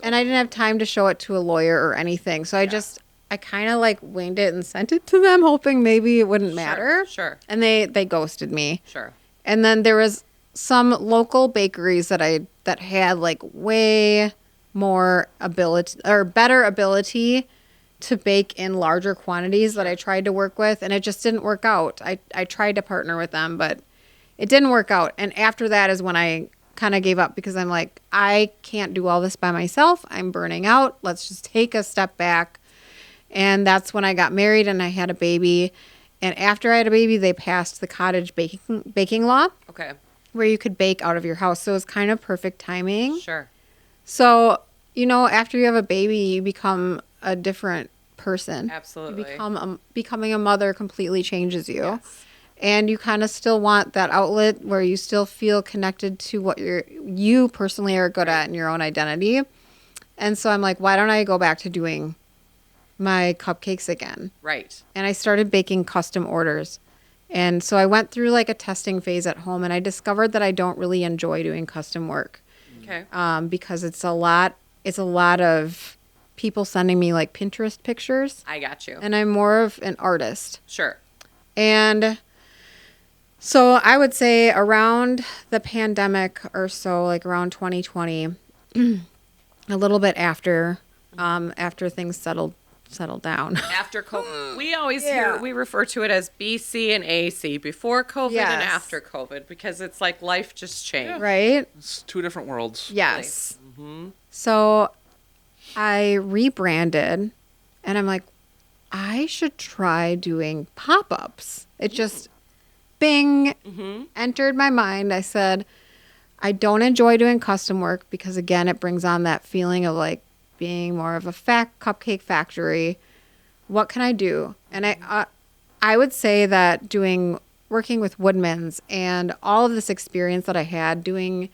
[SPEAKER 3] And I didn't have time to show it to a lawyer or anything. So I kind of like winged it and sent it to them, hoping maybe it wouldn't matter.
[SPEAKER 2] Sure.
[SPEAKER 3] And they ghosted me.
[SPEAKER 2] Sure.
[SPEAKER 3] And then there was some local bakeries that had like way more ability or better ability to bake in larger quantities that I tried to work with, and it just didn't work out. I tried to partner with them, but it didn't work out. And after that is when I kind of gave up because I'm like, I can't do all this by myself. I'm burning out. Let's just take a step back. And that's when I got married and I had a baby. And after I had a baby, they passed the cottage baking law.
[SPEAKER 2] Okay.
[SPEAKER 3] Where you could bake out of your house. So it was kind of perfect timing.
[SPEAKER 2] Sure.
[SPEAKER 3] So, after you have a baby, you become a different person.
[SPEAKER 2] Absolutely.
[SPEAKER 3] Becoming a mother completely changes you.
[SPEAKER 2] Yes.
[SPEAKER 3] And you kind of still want that outlet where you still feel connected to what you personally are good at in your own identity. And so I'm like, why don't I go back to doing my cupcakes again?
[SPEAKER 2] Right.
[SPEAKER 3] And I started baking custom orders. And so I went through like a testing phase at home, and I discovered that I don't really enjoy doing custom work.
[SPEAKER 2] Okay.
[SPEAKER 3] Because it's a lot of people sending me like Pinterest pictures.
[SPEAKER 2] I got you.
[SPEAKER 3] And I'm more of an artist.
[SPEAKER 2] Sure.
[SPEAKER 3] And so I would say around the pandemic or so, like around 2020, a little bit after things settled down.
[SPEAKER 2] After COVID, we refer to it as BC and AC, before COVID and after COVID, because it's like life just changed.
[SPEAKER 3] Right?
[SPEAKER 1] It's two different worlds.
[SPEAKER 3] Yes.
[SPEAKER 2] Mm-hmm.
[SPEAKER 3] So I rebranded, and I'm like, I should try doing pop-ups. It just, bing, entered my mind. I said, I don't enjoy doing custom work because, again, it brings on that feeling of like being more of a cupcake factory. What can I do? And I would say that working with Woodman's and all of this experience that I had doing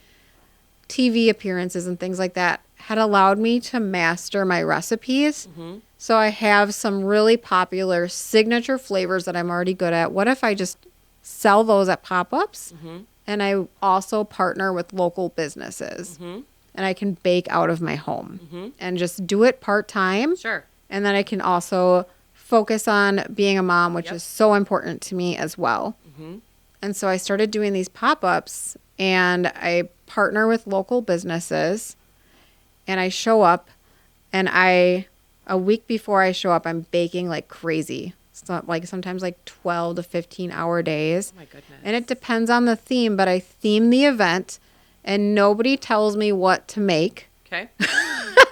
[SPEAKER 3] TV appearances and things like that had allowed me to master my recipes. Mm-hmm. So I have some really popular signature flavors that I'm already good at. What if I just sell those at pop-ups? Mm-hmm. And I also partner with local businesses. Mm-hmm. And I can bake out of my home and just do it part-time.
[SPEAKER 2] Sure.
[SPEAKER 3] And then I can also focus on being a mom, which is so important to me as well. Mm-hmm. And so I started doing these pop-ups, and I partner with local businesses, and I show up, and a week before I show up, I'm baking like crazy. So like sometimes like 12 to 15 hour days.
[SPEAKER 2] Oh my goodness.
[SPEAKER 3] And it depends on the theme, but I theme the event, and nobody tells me what to make.
[SPEAKER 2] Okay.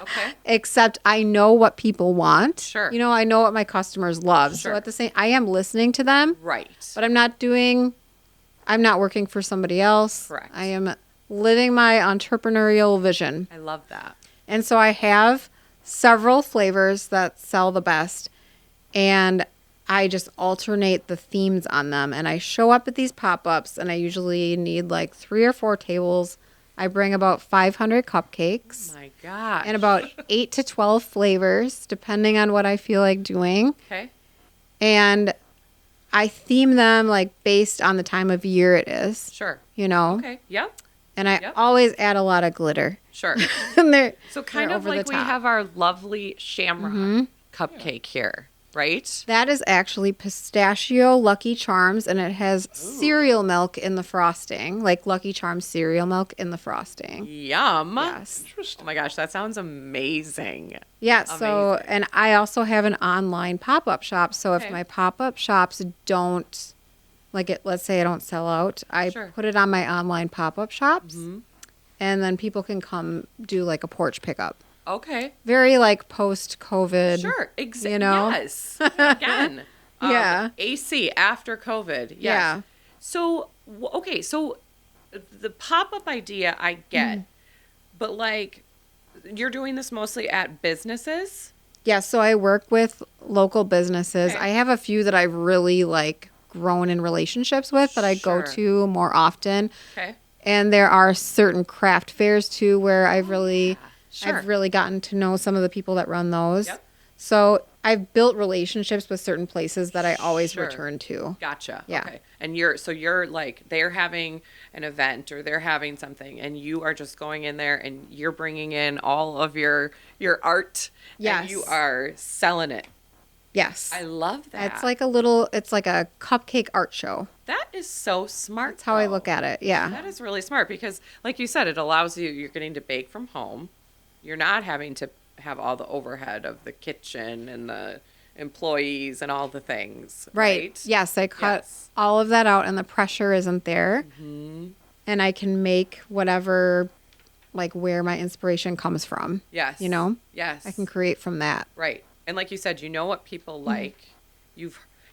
[SPEAKER 2] Okay.
[SPEAKER 3] Except I know what people want.
[SPEAKER 2] Sure.
[SPEAKER 3] I know what my customers love.
[SPEAKER 2] Sure.
[SPEAKER 3] So at the same, I am listening to them.
[SPEAKER 2] Right.
[SPEAKER 3] But I'm not working for somebody else.
[SPEAKER 2] Correct.
[SPEAKER 3] I am living my entrepreneurial vision.
[SPEAKER 2] I love that.
[SPEAKER 3] And so I have several flavors that sell the best, and I just alternate the themes on them. And I show up at these pop-ups, and I usually need like 3 or 4 tables. I bring about 500 cupcakes.
[SPEAKER 2] Oh my gosh.
[SPEAKER 3] And about 8 to 12 flavors, depending on what I feel like doing.
[SPEAKER 2] Okay.
[SPEAKER 3] And I theme them like based on the time of year it is.
[SPEAKER 2] Sure.
[SPEAKER 3] Okay.
[SPEAKER 2] Yep.
[SPEAKER 3] And I always add a lot of glitter.
[SPEAKER 2] Sure.
[SPEAKER 3] And
[SPEAKER 2] so kind of like we have our lovely shamrock cupcake here, right?
[SPEAKER 3] That is actually pistachio Lucky Charms, and it has cereal milk in the frosting, like Lucky Charms cereal milk in the frosting.
[SPEAKER 2] Yum.
[SPEAKER 3] Yes.
[SPEAKER 2] Oh my gosh, that sounds amazing.
[SPEAKER 3] Yeah, so, and I also have an online pop-up shop, so if my pop-up shops don't, let's say I don't sell out, I put it on my online pop-up shops, and then people can come do like a porch pickup.
[SPEAKER 2] Okay.
[SPEAKER 3] Very like post-COVID.
[SPEAKER 2] Sure. Yes. Again.
[SPEAKER 3] Yeah.
[SPEAKER 2] AC after COVID. Yes.
[SPEAKER 3] Yeah.
[SPEAKER 2] So, okay. So the pop-up idea I get, but like you're doing this mostly at businesses?
[SPEAKER 3] Yeah. So I work with local businesses. I have a few that I've really like grown in relationships with that I go to more often.
[SPEAKER 2] Okay.
[SPEAKER 3] And there are certain craft fairs too where I've really gotten to know some of the people that run those. Yep. So I've built relationships with certain places that I always return to.
[SPEAKER 2] Gotcha.
[SPEAKER 3] Yeah.
[SPEAKER 2] Okay. And you're like, they're having an event or they're having something, and you are just going in there and you're bringing in all of your art. Yes. And you are selling it.
[SPEAKER 3] Yes.
[SPEAKER 2] I love that.
[SPEAKER 3] It's like a cupcake art show.
[SPEAKER 2] That is so smart.
[SPEAKER 3] That's how I look at it. Yeah.
[SPEAKER 2] That is really smart because, like you said, it allows you're getting to bake from home. You're not having to have all the overhead of the kitchen and the employees and all the things.
[SPEAKER 3] Right. Yes, I cut all of that out and the pressure isn't there. Mm-hmm. And I can make whatever, like where my inspiration comes from.
[SPEAKER 2] Yes.
[SPEAKER 3] You know?
[SPEAKER 2] Yes.
[SPEAKER 3] I can create from that.
[SPEAKER 2] Right. And like you said, you know what people like.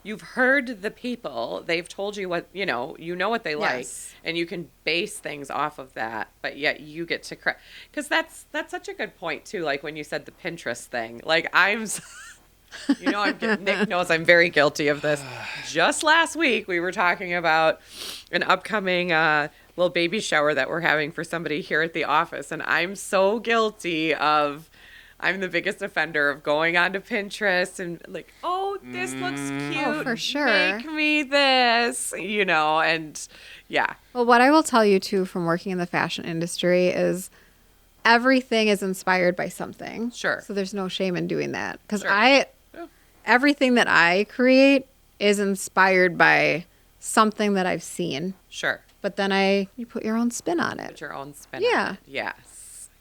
[SPEAKER 2] You've heard the people. They've told you what, you know what they like. And you can base things off of that. But yet you get to correct. Because that's such a good point, too. Like when you said the Pinterest thing. Like Nick knows I'm very guilty of this. Just last week, we were talking about an upcoming little baby shower that we're having for somebody here at the office. And I'm so guilty of... I'm the biggest offender of going onto Pinterest and like, oh, this looks cute.
[SPEAKER 3] Oh, for sure.
[SPEAKER 2] Make me this, and yeah.
[SPEAKER 3] Well, what I will tell you, too, from working in the fashion industry is everything is inspired by something.
[SPEAKER 2] Sure.
[SPEAKER 3] So there's no shame in doing that. Because everything that I create is inspired by something that I've seen.
[SPEAKER 2] Sure.
[SPEAKER 3] But then you put your own spin on it.
[SPEAKER 2] Put your own spin on it.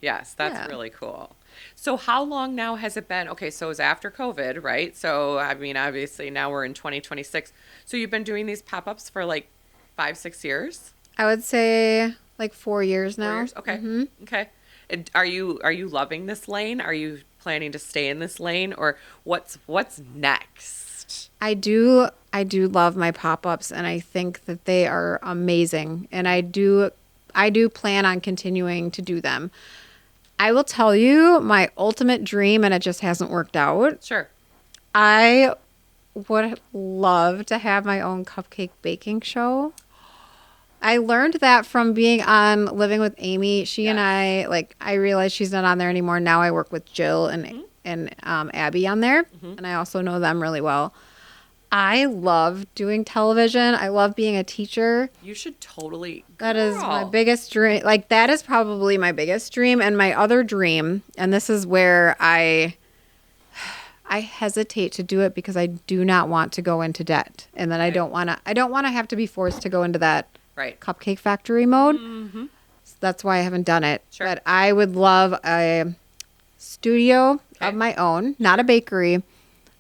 [SPEAKER 2] Yes, that's really cool. So how long now has it been? Okay, so it was after COVID, right? So, I mean, obviously now we're in 2026. So you've been doing these pop-ups for like 5-6 years?
[SPEAKER 3] I would say like 4 years now.
[SPEAKER 2] 4 years? Okay. Mm-hmm. Okay. And are you loving this lane? Are you planning to stay in this lane, or what's next?
[SPEAKER 3] I do love my pop-ups, and I think that they are amazing, and I do plan on continuing to do them. I will tell you my ultimate dream, and it just hasn't worked out.
[SPEAKER 2] Sure.
[SPEAKER 3] I would love to have my own cupcake baking show. I learned that from being on Living with Amy. She and I realized she's not on there anymore. Now I work with Jill and Abby on there, and I also know them really well. I love doing television. I love being a teacher.
[SPEAKER 2] You should totally.
[SPEAKER 3] That is my biggest dream. Like, that is probably my biggest dream. And my other dream, and this is where I hesitate to do it because I do not want to go into debt. And then I don't want to have to be forced to go into that cupcake factory mode. Mm-hmm. So that's why I haven't done it. Sure. But I would love a studio of my own, not a bakery,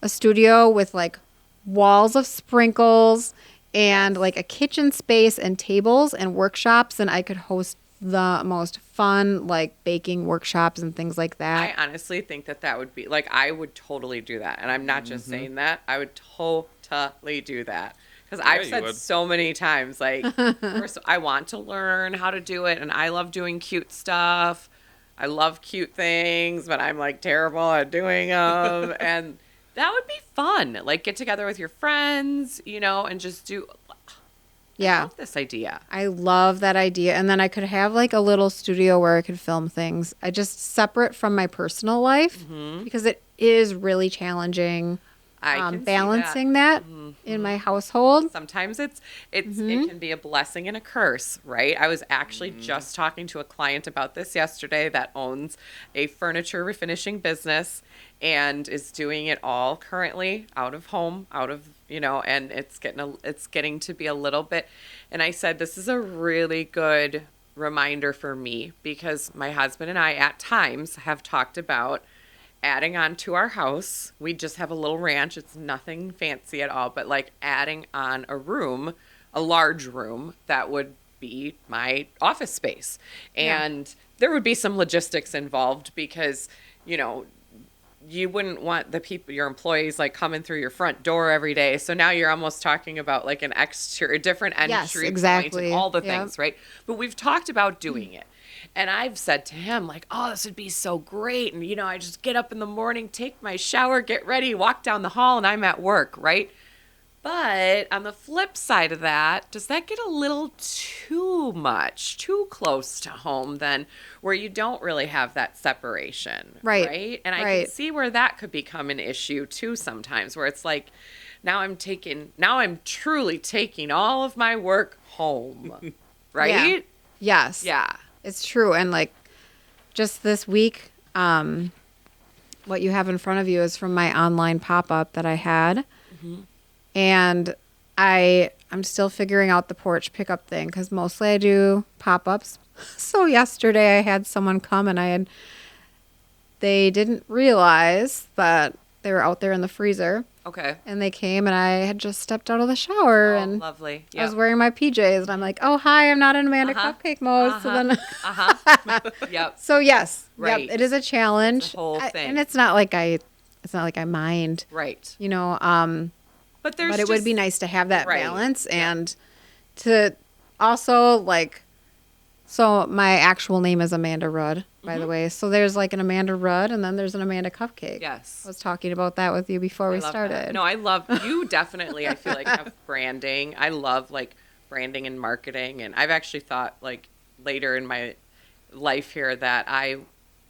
[SPEAKER 3] a studio with like walls of sprinkles and like a kitchen space and tables and workshops, and I could host the most fun like baking workshops and things like that.
[SPEAKER 2] I honestly think that would be like, I would totally do that, and I'm not just saying that. I would totally do that because I've said so many times like, first, I want to learn how to do it, and I love doing cute stuff. I love cute things, but I'm like terrible at doing them. And that would be fun. Like, get together with your friends, and just do. I love this idea.
[SPEAKER 3] I love that idea. And then I could have like a little studio where I could film things. I just separate from my personal life because it is really challenging. Balancing that in my household.
[SPEAKER 2] Sometimes it can be a blessing and a curse, right? I was actually just talking to a client about this yesterday that owns a furniture refinishing business and is doing it all currently out of home, and it's getting to be a little bit. And I said, this is a really good reminder for me because my husband and I at times have talked about adding on to our house. We just have a little ranch. It's nothing fancy at all, but like adding on a large room that would be my office space. And there would be some logistics involved because, you wouldn't want your employees like coming through your front door every day. So now you're almost talking about like a different entry point and all the things, right? But we've talked about doing it. And I've said to him, like, oh, this would be so great. And, I just get up in the morning, take my shower, get ready, walk down the hall, and I'm at work, right? But on the flip side of that, does that get a little too close to home then, where you don't really have that separation, right? And I can see where that could become an issue too sometimes, where it's like, now I'm truly taking all of my work home, right?
[SPEAKER 3] Yeah. Yes.
[SPEAKER 2] Yeah.
[SPEAKER 3] It's true. And like just this week, what you have in front of you is from my online pop-up that I had. Mm-hmm. And I'm still figuring out the porch pickup thing because mostly I do pop-ups. So yesterday I had someone come and they didn't realize that they were out there in the freezer.
[SPEAKER 2] Okay.
[SPEAKER 3] And they came, and I had just stepped out of the shower, and
[SPEAKER 2] lovely.
[SPEAKER 3] I was wearing my PJs, and I'm like, oh, hi, I'm not in Amanda Cupcake mode. So then,
[SPEAKER 2] Yep.
[SPEAKER 3] So yes,
[SPEAKER 2] Right.
[SPEAKER 3] yep, it is a challenge.
[SPEAKER 2] It's a whole thing.
[SPEAKER 3] And it's not like I mind.
[SPEAKER 2] Right.
[SPEAKER 3] You know,
[SPEAKER 2] but
[SPEAKER 3] it would be nice to have that
[SPEAKER 2] Right.
[SPEAKER 3] balance and to also like. So my actual name is Amanda Rudd, by the way. So there's like an Amanda Rudd, and then there's an Amanda Cupcake.
[SPEAKER 2] Yes.
[SPEAKER 3] I was talking about that with you before we started.
[SPEAKER 2] That. No, I love you. Definitely, I feel like have branding. I love like branding and marketing, and I've actually thought like later in my life here that I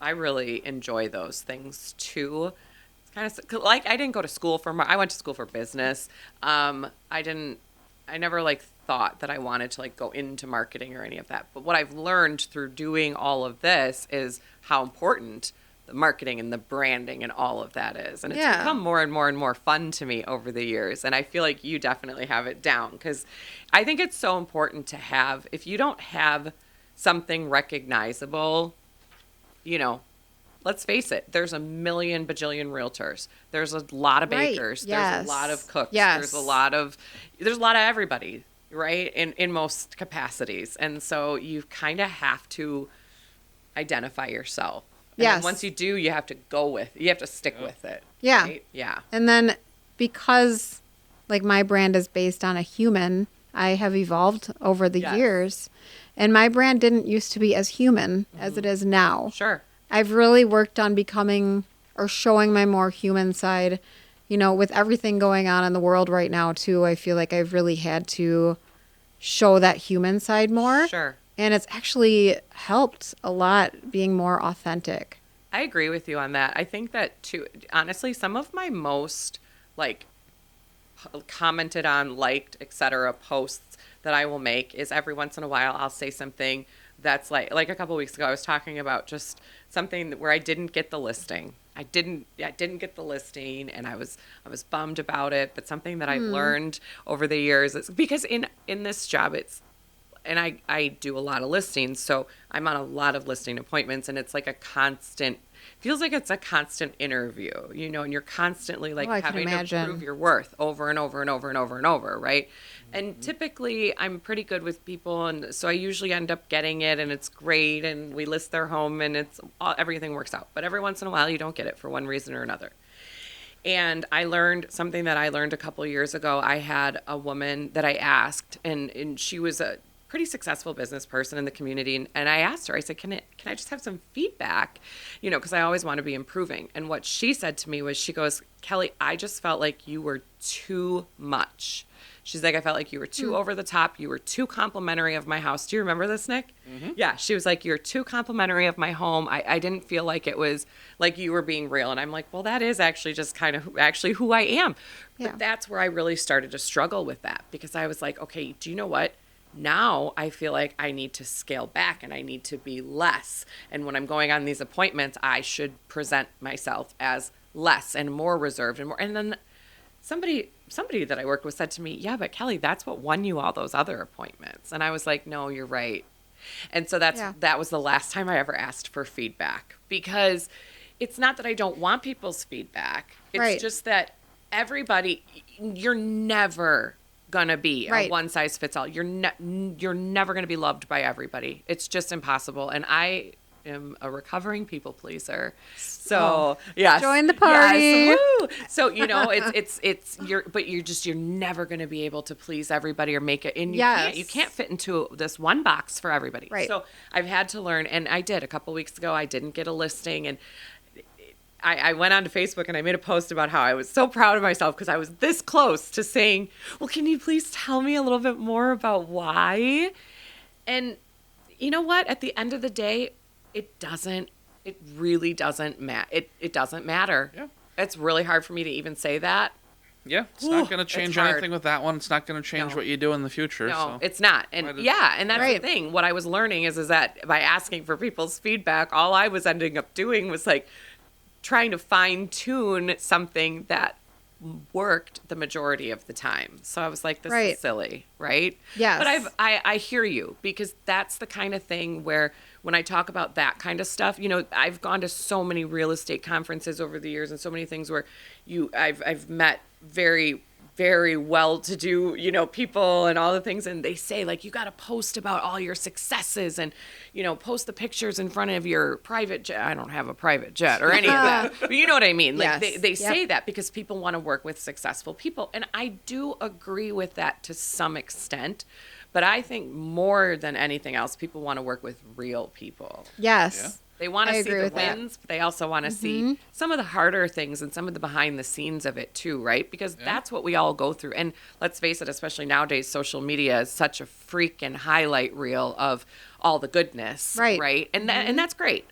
[SPEAKER 2] really enjoy those things too. It's kind of like I didn't go to school I went to school for business. I never like thought that I wanted to like go into marketing or any of that. But what I've learned through doing all of this is how important the marketing and the branding and all of that is. And it's become more and more and more fun to me over the years. And I feel like you definitely have it down, because I think it's so important to have, if you don't have something recognizable, you know, let's face it, there's a million bajillion realtors. There's a lot of bakers.
[SPEAKER 3] Yes.
[SPEAKER 2] There's a lot of cooks.
[SPEAKER 3] Yes.
[SPEAKER 2] There's a lot of everybody, right? In most capacities. And so you kind of have to identify yourself. And then once you do, you have to stick with it.
[SPEAKER 3] Yeah.
[SPEAKER 2] Right? Yeah.
[SPEAKER 3] And then because like my brand is based on a human, I have evolved over the years, and my brand didn't used to be as human as it is now.
[SPEAKER 2] Sure.
[SPEAKER 3] I've really worked on becoming or showing my more human side, you know, with everything going on in the world right now too. I feel like I've really had to show that human side more.
[SPEAKER 2] Sure.
[SPEAKER 3] And it's actually helped a lot being more authentic.
[SPEAKER 2] I agree with you on that. I think that too, honestly, some of my most like commented on, liked, etc. posts that I will make is every once in a while I'll say something that's like a couple weeks ago I was talking about just something where I didn't get the listing. I didn't get the listing, and I was bummed about it. But something that I've learned over the years is because in this job I do a lot of listings, so I'm on a lot of listing appointments, and it's like feels like it's a constant interview, you know, and you're constantly like having to prove your worth over and over and over and over and over, right? And typically I'm pretty good with people, and so I usually end up getting it, and it's great, and we list their home, and everything works out. But every once in a while you don't get it for one reason or another. And I learned something that I learned a couple of years ago. I had a woman that I asked, and she was a pretty successful business person in the community. And I asked her, I said, can I just have some feedback? You know, because I always want to be improving. And what she said to me was, she goes, Kelly, I just felt like you were too much. She's like, I felt like you were too over the top. You were too complimentary of my house. Do you remember this, Nick? Mm-hmm. Yeah. She was like, you're too complimentary of my home. I didn't feel like it was like you were being real. And I'm like, well, that is actually just kind of who I am. Yeah. But that's where I really started to struggle with that, because I was like, okay, do you know what? Now I feel like I need to scale back and I need to be less. And when I'm going on these appointments, I should present myself as less and more reserved and more. And then somebody that I worked with said to me, yeah, but Kelly, that's what won you all those other appointments. And I was like, no, you're right. And so that was the last time I ever asked for feedback, because it's not that I don't want people's feedback. It's just that you're never gonna be a one size fits all. You're never gonna be loved by everybody. It's just impossible. And I am a recovering people pleaser. So yes,
[SPEAKER 3] join the party.
[SPEAKER 2] Yes, woo. So you know, you're never gonna be able to please everybody or make it. And you can't fit into this one box for everybody.
[SPEAKER 3] Right.
[SPEAKER 2] So I've had to learn, and I did a couple weeks ago. I didn't get a listing, and I went onto Facebook and I made a post about how I was so proud of myself because I was this close to saying, well, can you please tell me a little bit more about why? And you know what? At the end of the day, it really doesn't matter. It doesn't matter. Yeah. It's really hard for me to even say that.
[SPEAKER 1] Yeah, it's not going to change anything with that one. It's not going to change what you do in the future.
[SPEAKER 2] No,
[SPEAKER 1] so.
[SPEAKER 2] It's not. And and that's the thing. What I was learning is that by asking for people's feedback, all I was ending up doing was like trying to fine tune something that worked the majority of the time. So I was like, this is silly, right?
[SPEAKER 3] Yes.
[SPEAKER 2] But I hear you, because that's the kind of thing where when I talk about that kind of stuff, you know, I've gone to so many real estate conferences over the years and so many things where I've met very, very well-to-do, you know, people and all the things, and they say like, you got to post about all your successes and, you know, post the pictures in front of your private jet. I don't have a private jet or any of that, but you know what I mean? Like they say that because people want to work with successful people, and I do agree with that to some extent. But I think more than anything else, people want to work with real people.
[SPEAKER 3] Yes.
[SPEAKER 1] Yeah.
[SPEAKER 2] They want to see the
[SPEAKER 3] that.
[SPEAKER 2] wins, but they also want to see some of the harder things and some of the behind the scenes of it too, right? Because that's what we all go through. And let's face it, especially nowadays, social media is such a freaking highlight reel of all the goodness, right? And and that's great.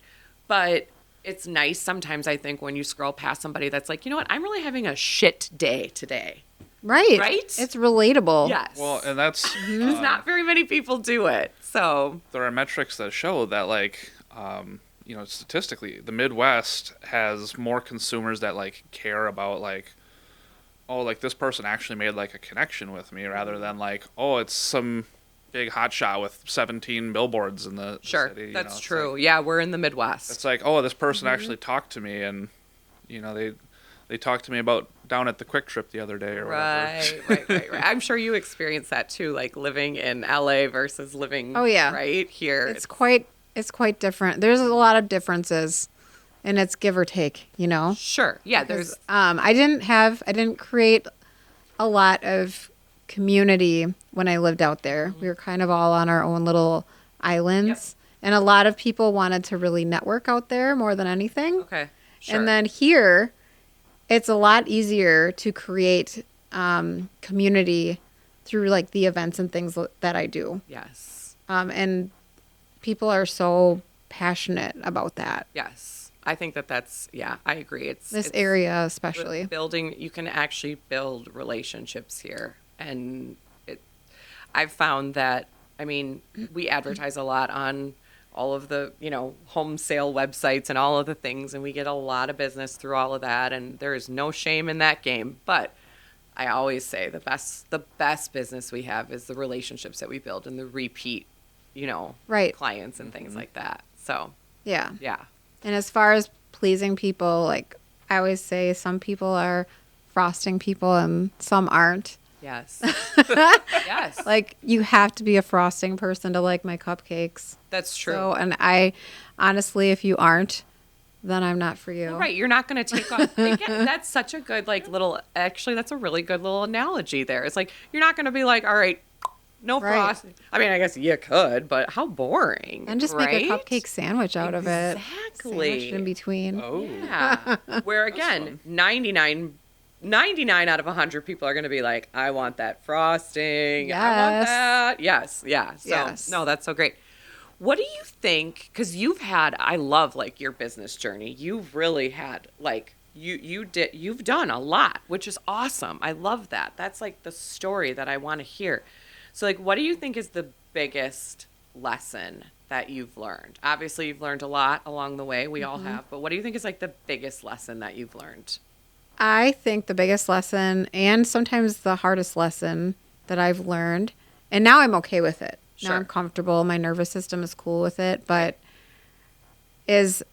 [SPEAKER 2] But it's nice sometimes, I think, when you scroll past somebody that's like, you know what, I'm really having a shit day today.
[SPEAKER 3] Right.
[SPEAKER 2] It's
[SPEAKER 3] relatable.
[SPEAKER 2] Yes.
[SPEAKER 1] Well, and that's
[SPEAKER 2] because not very many people do it. So
[SPEAKER 1] there are metrics that show that, like, you know, statistically, the Midwest has more consumers that like care about like, oh, like this person actually made like a connection with me, rather than like, oh, it's some big hotshot with 17 billboards in the city.
[SPEAKER 2] That's true. Like, yeah, we're in the Midwest.
[SPEAKER 1] It's like, oh, this person actually talked to me, and you know, they talked to me about down at the Quick Trip the other day or whatever.
[SPEAKER 2] Right. I'm sure you experienced that too, like living in LA versus living right here.
[SPEAKER 3] It's quite different. There's a lot of differences, and it's give or take, you know?
[SPEAKER 2] Sure. Yeah, there's
[SPEAKER 3] I didn't create a lot of community when I lived out there. We were kind of all on our own little islands. And a lot of people wanted to really network out there more than anything.
[SPEAKER 2] Okay. Sure.
[SPEAKER 3] And then here, it's a lot easier to create community through like the events and things that I do.
[SPEAKER 2] Yes.
[SPEAKER 3] And people are so passionate about that.
[SPEAKER 2] Yes. I think that's, I agree. It's
[SPEAKER 3] area especially.
[SPEAKER 2] You can actually build relationships here. And I've found that, I mean, we advertise a lot on all of the, you know, home sale websites and all of the things, and we get a lot of business through all of that, and there is no shame in that game. But I always say the best business we have is the relationships that we build and the repeat, you know, clients and things like that. So, yeah.
[SPEAKER 3] And as far as pleasing people, like I always say, some people are frosting people and some aren't.
[SPEAKER 2] Yes. Yes.
[SPEAKER 3] Like you have to be a frosting person to like my cupcakes.
[SPEAKER 2] That's true.
[SPEAKER 3] So, and I honestly, if you aren't, then I'm not for you.
[SPEAKER 2] Well, right. You're not going to take off. That's such a good, like, actually, that's a really good little analogy there. It's like, you're not going to be like, all right, no frosting. I mean, I guess you could, but how boring.
[SPEAKER 3] And just make a cupcake sandwich out of it.
[SPEAKER 2] Exactly.
[SPEAKER 3] Sandwich in between.
[SPEAKER 1] Oh.
[SPEAKER 2] Yeah. Where, again, 99 out of 100 people are going to be like, I want that frosting.
[SPEAKER 3] Yes.
[SPEAKER 2] I want that. Yes. Yeah. So,
[SPEAKER 3] yes.
[SPEAKER 2] No, that's so great. What do you think? Because I love like your business journey. You've really had like, you've done a lot, which is awesome. I love that. That's like the story that I want to hear. So like, what do you think is the biggest lesson that you've learned? Obviously, you've learned a lot along the way. We all have. But what do you think is like the biggest lesson that you've learned?
[SPEAKER 3] I think the biggest lesson, and sometimes the hardest lesson that I've learned, and now I'm okay with it.
[SPEAKER 2] Sure.
[SPEAKER 3] Now I'm comfortable. My nervous system is cool with it, but is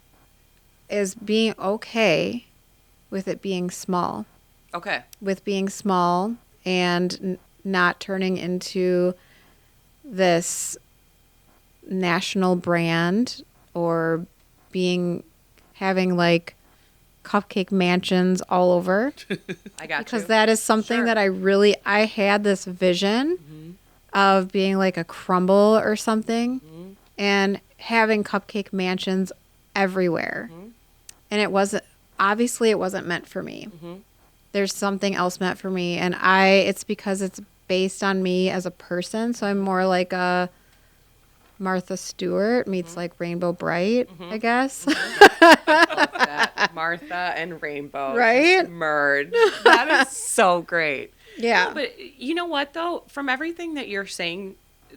[SPEAKER 3] being okay with it being small.
[SPEAKER 2] Okay.
[SPEAKER 3] With being small and not turning into this national brand or having like cupcake mansions all over.
[SPEAKER 2] I got
[SPEAKER 3] because
[SPEAKER 2] you.
[SPEAKER 3] that is something that I had this vision of being like a Crumble or something and having cupcake mansions everywhere. And it wasn't meant for me. There's something else meant for me, and it's because it's based on me as a person, so I'm more like a Martha Stewart meets like Rainbow Bright, I guess.
[SPEAKER 2] I love that. Martha and Rainbow.
[SPEAKER 3] Right?
[SPEAKER 2] Just merge. That is so great.
[SPEAKER 3] Yeah.
[SPEAKER 2] No, but you know what, though? From everything that you're saying,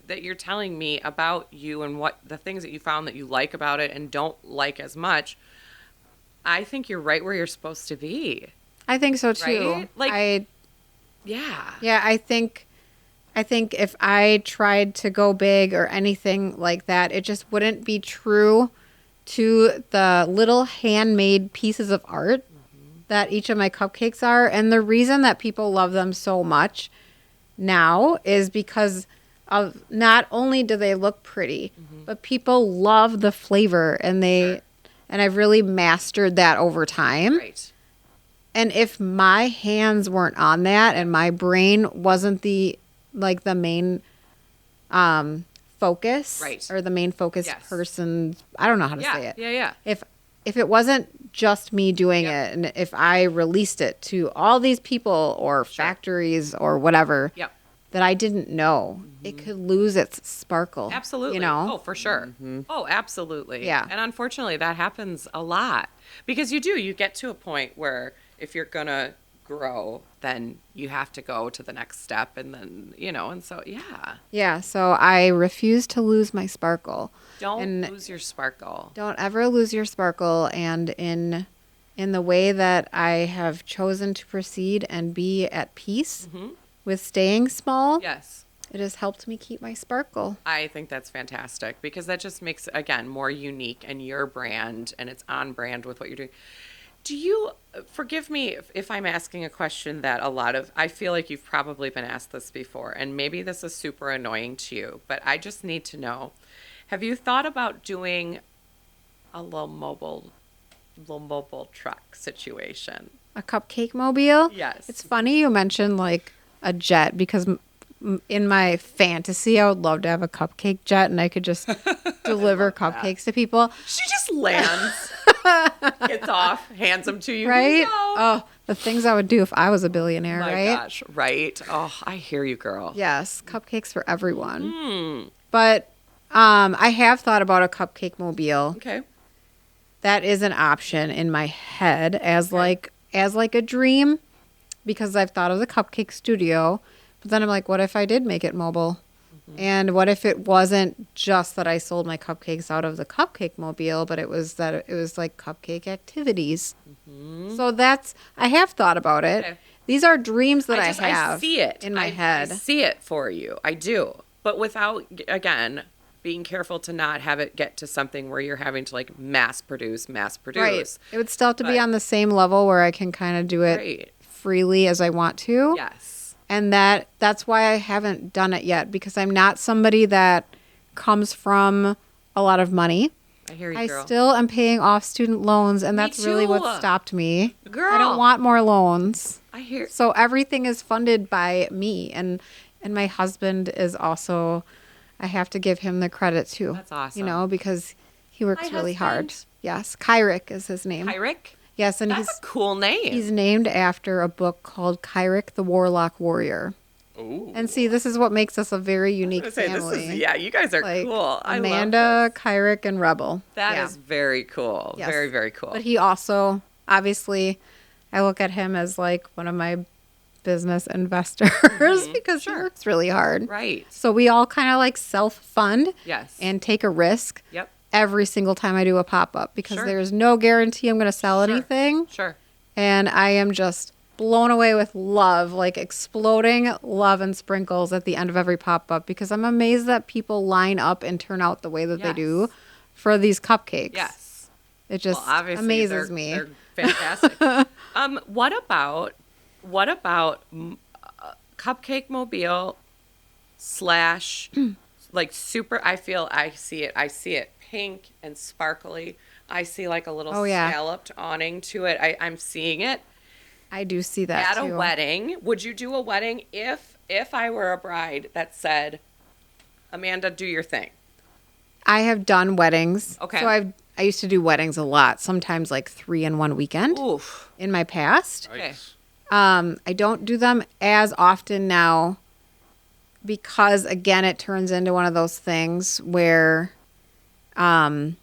[SPEAKER 2] that you're telling me about you and what the things that you found that you like about it and don't like as much, I think you're right where you're supposed to be.
[SPEAKER 3] I think so, too.
[SPEAKER 2] Right? Like,
[SPEAKER 3] Yeah, I think I think if I tried to go big or anything like that, it just wouldn't be true to the little handmade pieces of art that each of my cupcakes are. And the reason that people love them so much now is because of not only do they look pretty, but people love the flavor, and and I've really mastered that over time.
[SPEAKER 2] Right.
[SPEAKER 3] And if my hands weren't on that and my brain wasn't the main focus,
[SPEAKER 2] right,
[SPEAKER 3] or the main focus person, I don't know how to say it.
[SPEAKER 2] Yeah.
[SPEAKER 3] If it wasn't just me doing it, and if I released it to all these people or factories or whatever that I didn't know, it could lose its sparkle.
[SPEAKER 2] Absolutely.
[SPEAKER 3] You know?
[SPEAKER 2] Oh, for sure. Oh, absolutely.
[SPEAKER 3] Yeah.
[SPEAKER 2] And unfortunately, that happens a lot because you get to a point where if you're going to grow, then you have to go to the next step, and then, and so,
[SPEAKER 3] Yeah, so I refuse to lose my sparkle.
[SPEAKER 2] Don't lose your sparkle.
[SPEAKER 3] Don't ever lose your sparkle. And in the way that I have chosen to proceed and be at peace with staying small,
[SPEAKER 2] yes,
[SPEAKER 3] it has helped me keep my sparkle.
[SPEAKER 2] I think that's fantastic because that just makes it, again, more unique and your brand, and it's on brand with what you're doing. Do you, forgive me if I'm asking a question that I feel like you've probably been asked this before, and maybe this is super annoying to you, but I just need to know, have you thought about doing a little mobile truck situation?
[SPEAKER 3] A cupcake mobile?
[SPEAKER 2] Yes.
[SPEAKER 3] It's funny you mentioned like a jet, because in my fantasy, I would love to have a cupcake jet and I could just deliver cupcakes to people.
[SPEAKER 2] She just lands, gets off, hands them to you.
[SPEAKER 3] Right?
[SPEAKER 2] No.
[SPEAKER 3] Oh, the things I would do if I was a billionaire,
[SPEAKER 2] My
[SPEAKER 3] right?
[SPEAKER 2] gosh, right? Oh, I hear you, girl.
[SPEAKER 3] Yes, cupcakes for everyone. But I have thought about a cupcake mobile.
[SPEAKER 2] Okay.
[SPEAKER 3] That is an option in my head as like a dream, because I've thought of the cupcake studio. But then I'm like, what if I did make it mobile? And what if it wasn't just that I sold my cupcakes out of the cupcake mobile, but it was like cupcake activities. So I have thought about it.
[SPEAKER 2] Okay.
[SPEAKER 3] These are dreams that I have.
[SPEAKER 2] I see it
[SPEAKER 3] in my head.
[SPEAKER 2] I see it for you. I do. But without, again, being careful to not have it get to something where you're having to like mass produce.
[SPEAKER 3] Right. It would still have to be on the same level where I can kind of do it freely as I want to.
[SPEAKER 2] Yes.
[SPEAKER 3] And that's why I haven't done it yet, because I'm not somebody that comes from a lot of money.
[SPEAKER 2] I hear you, girl.
[SPEAKER 3] I still am paying off student loans, and that's really what stopped me.
[SPEAKER 2] Girl.
[SPEAKER 3] I don't want more loans.
[SPEAKER 2] I hear.
[SPEAKER 3] So everything is funded by me, and my husband is also, I have to give him the credit too.
[SPEAKER 2] That's awesome.
[SPEAKER 3] Because he works really hard.
[SPEAKER 2] husband?
[SPEAKER 3] Yes, Kyrick is his name.
[SPEAKER 2] Kyrick?
[SPEAKER 3] Yes, and
[SPEAKER 2] That's a cool name.
[SPEAKER 3] he's named after a book called Kyrick the Warlock Warrior.
[SPEAKER 1] Ooh.
[SPEAKER 3] And see, this is what makes us a very unique family.
[SPEAKER 2] You guys are
[SPEAKER 3] like
[SPEAKER 2] cool. I
[SPEAKER 3] Amanda,
[SPEAKER 2] love this.
[SPEAKER 3] Kyrick, and Rebel.
[SPEAKER 2] That is very cool.
[SPEAKER 3] Yes.
[SPEAKER 2] Very, very cool.
[SPEAKER 3] But he also, obviously, I look at him as like one of my business investors because he works really hard.
[SPEAKER 2] Right.
[SPEAKER 3] So we all kind of like self-fund and take a risk every single time I do a pop-up, because there's no guarantee I'm going to sell anything.
[SPEAKER 2] Sure.
[SPEAKER 3] And I am just blown away with love, like exploding love and sprinkles at the end of every pop-up, because I'm amazed that people line up and turn out the way that they do for these cupcakes.
[SPEAKER 2] Yes.
[SPEAKER 3] It just amazes me.
[SPEAKER 2] They're fantastic. What about Cupcake Mobile / like super, I see it pink and sparkly. I see like a little scalloped awning to it. I'm seeing it.
[SPEAKER 3] I do see that
[SPEAKER 2] At a wedding. Would you do a wedding if I were a bride that said, Amanda, do your thing?
[SPEAKER 3] I have done weddings.
[SPEAKER 2] Okay.
[SPEAKER 3] So I used to do weddings a lot, sometimes like 3 in one weekend.
[SPEAKER 2] Oof.
[SPEAKER 3] In my past.
[SPEAKER 2] Okay.
[SPEAKER 3] I don't do them as often now because, again, it turns into one of those things where I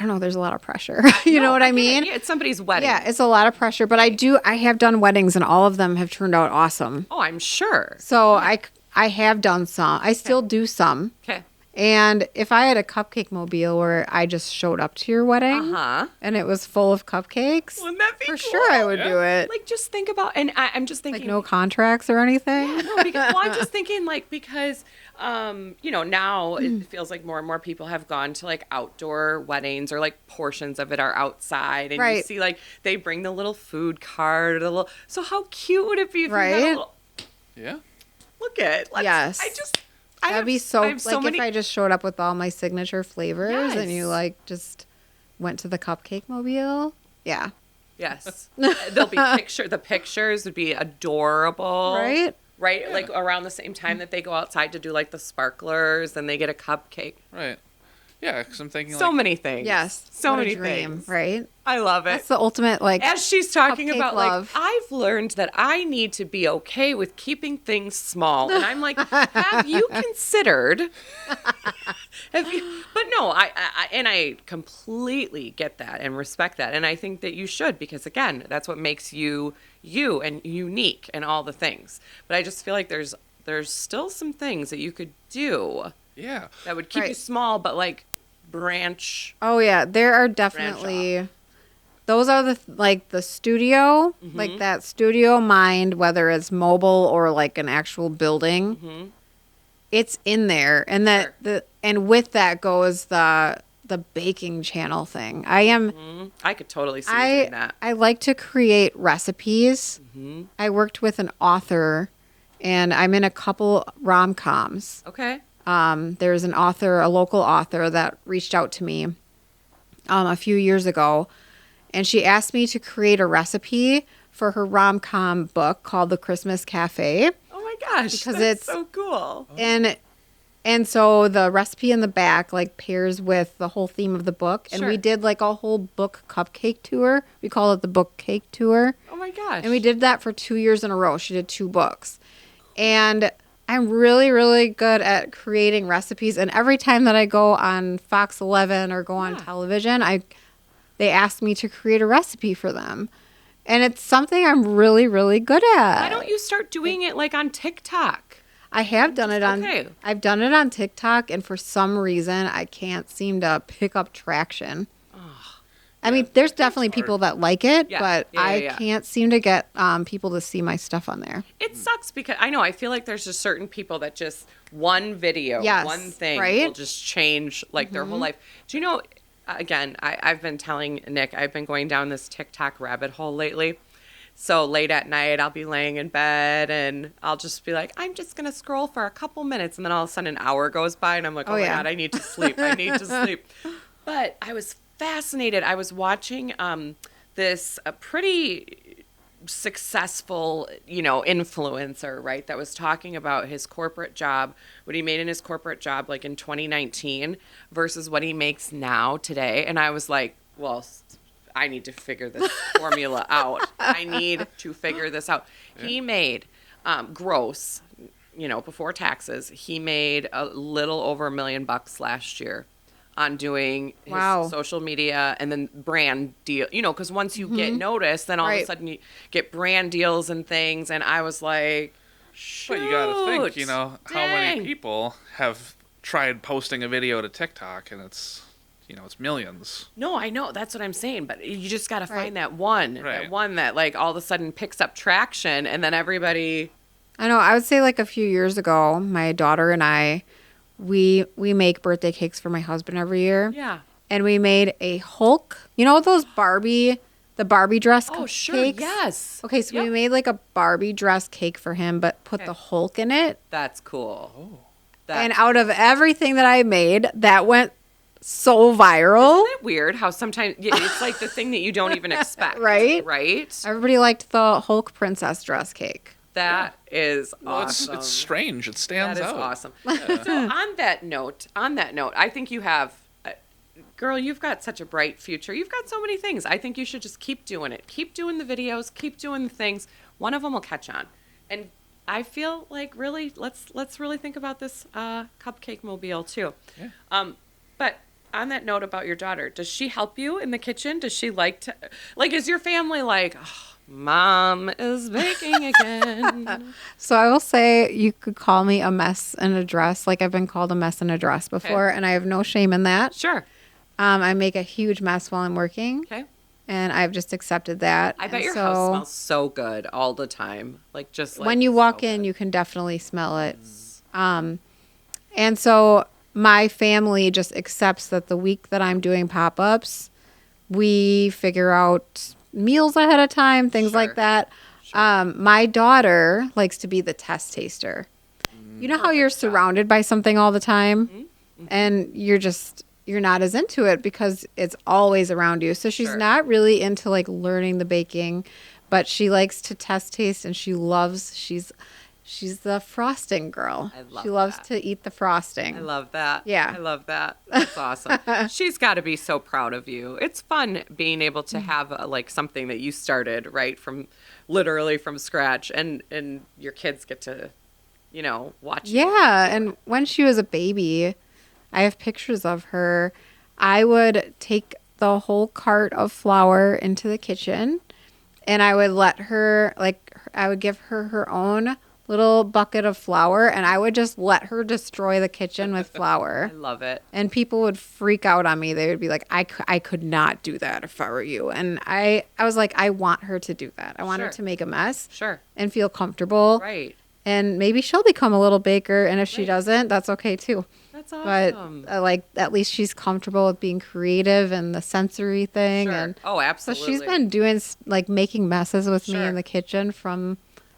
[SPEAKER 3] don't know, there's a lot of pressure. You know what I mean?
[SPEAKER 2] Yeah, it's somebody's wedding.
[SPEAKER 3] Yeah, it's a lot of pressure, but I have done weddings and all of them have turned out awesome.
[SPEAKER 2] Oh, I'm sure.
[SPEAKER 3] So I have done some. I still do some.
[SPEAKER 2] Okay.
[SPEAKER 3] And if I had a cupcake mobile where I just showed up to your wedding and it was full of cupcakes,
[SPEAKER 2] wouldn't that be
[SPEAKER 3] for
[SPEAKER 2] cool?
[SPEAKER 3] sure I would do it.
[SPEAKER 2] Like, just think about, and I'm just thinking.
[SPEAKER 3] Like, no contracts or anything?
[SPEAKER 2] Yeah, no, because, well, I'm just thinking, like, because, now it feels like more and more people have gone to, like, outdoor weddings, or, like, portions of it are outside. And you see, like, they bring the little food cart, or the little, so how cute would it be if you had a little,
[SPEAKER 1] yeah.
[SPEAKER 2] Look at,
[SPEAKER 3] yes. That'd be so, like, if I just showed up with all my signature flavors and you, like, just went to the cupcake mobile. Yeah.
[SPEAKER 2] Yes. There'll be the pictures would be adorable.
[SPEAKER 3] Right?
[SPEAKER 2] Right? Yeah. Like, around the same time that they go outside to do, like, the sparklers, and they get a cupcake.
[SPEAKER 1] Right. Yeah, because I'm thinking
[SPEAKER 2] so many things.
[SPEAKER 3] Yes.
[SPEAKER 2] So many
[SPEAKER 3] dream,
[SPEAKER 2] things.
[SPEAKER 3] Right?
[SPEAKER 2] I love it.
[SPEAKER 3] That's the ultimate, like,
[SPEAKER 2] as she's talking about,
[SPEAKER 3] love.
[SPEAKER 2] like, I've learned that I need to be okay with keeping things small. And I'm like, have you considered? But no, I completely get that and respect that. And I think that you should, because, again, that's what makes you and unique and all the things. But I just feel like there's still some things that you could do.
[SPEAKER 1] Yeah.
[SPEAKER 2] That would keep you small, but, like, branch.
[SPEAKER 3] Oh, yeah. There are definitely... Those are the studio, like that studio mind, whether it's mobile or like an actual building. It's in there, and and with that goes the baking channel thing.
[SPEAKER 2] I could totally see you doing that.
[SPEAKER 3] I like to create recipes. I worked with an author, and I'm in a couple rom-coms.
[SPEAKER 2] Okay.
[SPEAKER 3] There's an author, a local author, that reached out to me a few years ago. And she asked me to create a recipe for her rom-com book called The Christmas Cafe.
[SPEAKER 2] Oh my gosh,
[SPEAKER 3] because
[SPEAKER 2] that's so cool.
[SPEAKER 3] And so the recipe in the back like pairs with the whole theme of the book. And we did like a whole book cupcake tour. We call it the book cake tour.
[SPEAKER 2] Oh my gosh.
[SPEAKER 3] And we did that for 2 years in a row. She did 2 books. And I'm really, really good at creating recipes. And every time that I go on Fox 11 or go on television, they asked me to create a recipe for them. And it's something I'm really, really good at.
[SPEAKER 2] Why don't you start doing it like on TikTok?
[SPEAKER 3] I have done it I've done it on TikTok, and for some reason I can't seem to pick up traction. I mean, there's definitely people that like it, but I can't seem to get people to see my stuff on there.
[SPEAKER 2] It sucks because I feel like there's just certain people that just one video, one thing will just change like their whole life. Do you know, again, I've been telling Nick, I've been going down this TikTok rabbit hole lately. So late at night, I'll be laying in bed and I'll just be like, I'm just going to scroll for a couple minutes. And then all of a sudden an hour goes by and I'm like, oh my God, I need to sleep. I need to sleep. But I was fascinated. I was watching this pretty successful, influencer, right, that was talking about his corporate job, what he made in his corporate job like in 2019 versus what he makes now today. And I was like, well, I need to figure this formula out. I need to figure this out. He made gross, before taxes, he made a little over $1 million last year on doing his social media and then brand deal, because once you get noticed, then all of a sudden you get brand deals and things. And I was like, shoot,
[SPEAKER 1] but you got to think, how many people have tried posting a video to TikTok and it's millions.
[SPEAKER 2] No, I know. That's what I'm saying. But you just got to find that one, that like all of a sudden picks up traction and then everybody.
[SPEAKER 3] I know. I would say like a few years ago, my daughter and I, we make birthday cakes for my husband every year.
[SPEAKER 2] Yeah.
[SPEAKER 3] And we made a Hulk. You know those the Barbie dress cakes?
[SPEAKER 2] Oh, sure. Yes.
[SPEAKER 3] Okay, so we made like a Barbie dress cake for him, but put the Hulk in it.
[SPEAKER 2] That's cool. Oh.
[SPEAKER 3] And out of everything that I made, that went so viral.
[SPEAKER 2] Isn't it weird how sometimes it's like the thing that you don't even expect.
[SPEAKER 3] Right?
[SPEAKER 2] Right?
[SPEAKER 3] Everybody liked the Hulk princess dress cake.
[SPEAKER 2] That is awesome.
[SPEAKER 1] It's strange. It stands out.
[SPEAKER 2] That is awesome. Yeah. So on that note, I think you have, girl, you've got such a bright future. You've got so many things. I think you should just keep doing it. Keep doing the videos. Keep doing the things. One of them will catch on. And I feel like really, let's really think about this cupcake mobile too. Yeah. But on that note about your daughter, does she help you in the kitchen? Does she like to, is your family like, oh, Mom is baking again.
[SPEAKER 3] So I will say you could call me a mess in a dress. Like I've been called a mess in a dress before, and I have no shame in that.
[SPEAKER 2] Sure.
[SPEAKER 3] I make a huge mess while I'm working.
[SPEAKER 2] Okay.
[SPEAKER 3] And I've just accepted that.
[SPEAKER 2] I bet your house smells so good all the time. Like just like
[SPEAKER 3] when you walk in, you can definitely smell it. And so my family just accepts that the week that I'm doing pop-ups, we figure out meals ahead of time, things like that. My daughter likes to be the test taster. You know how you're surrounded by something all the time and you're not as into it because it's always around you. So she's not really into like learning the baking, but she likes to test taste and she's the frosting girl. She loves to eat the frosting.
[SPEAKER 2] I love that.
[SPEAKER 3] Yeah.
[SPEAKER 2] I love that. That's awesome. She's got to be so proud of you. It's fun being able to have like something that you started right from literally from scratch and your kids get to, watch you.
[SPEAKER 3] Yeah. And when she was a baby, I have pictures of her. I would take the whole cart of flour into the kitchen and I would let her, I would give her her own little bucket of flour and I would just let her destroy the kitchen with flour.
[SPEAKER 2] I love it.
[SPEAKER 3] And people would freak out on me. They would be like, I could not do that if I were you. And I was like, I want her to do that. I want her to make a mess.
[SPEAKER 2] Sure.
[SPEAKER 3] And feel comfortable.
[SPEAKER 2] Right.
[SPEAKER 3] And maybe she'll become a little baker. And if she doesn't, that's okay too.
[SPEAKER 2] That's awesome.
[SPEAKER 3] But at least she's comfortable with being creative and the sensory thing.
[SPEAKER 2] Sure.
[SPEAKER 3] And
[SPEAKER 2] absolutely.
[SPEAKER 3] so she's been doing making messes with me in the kitchen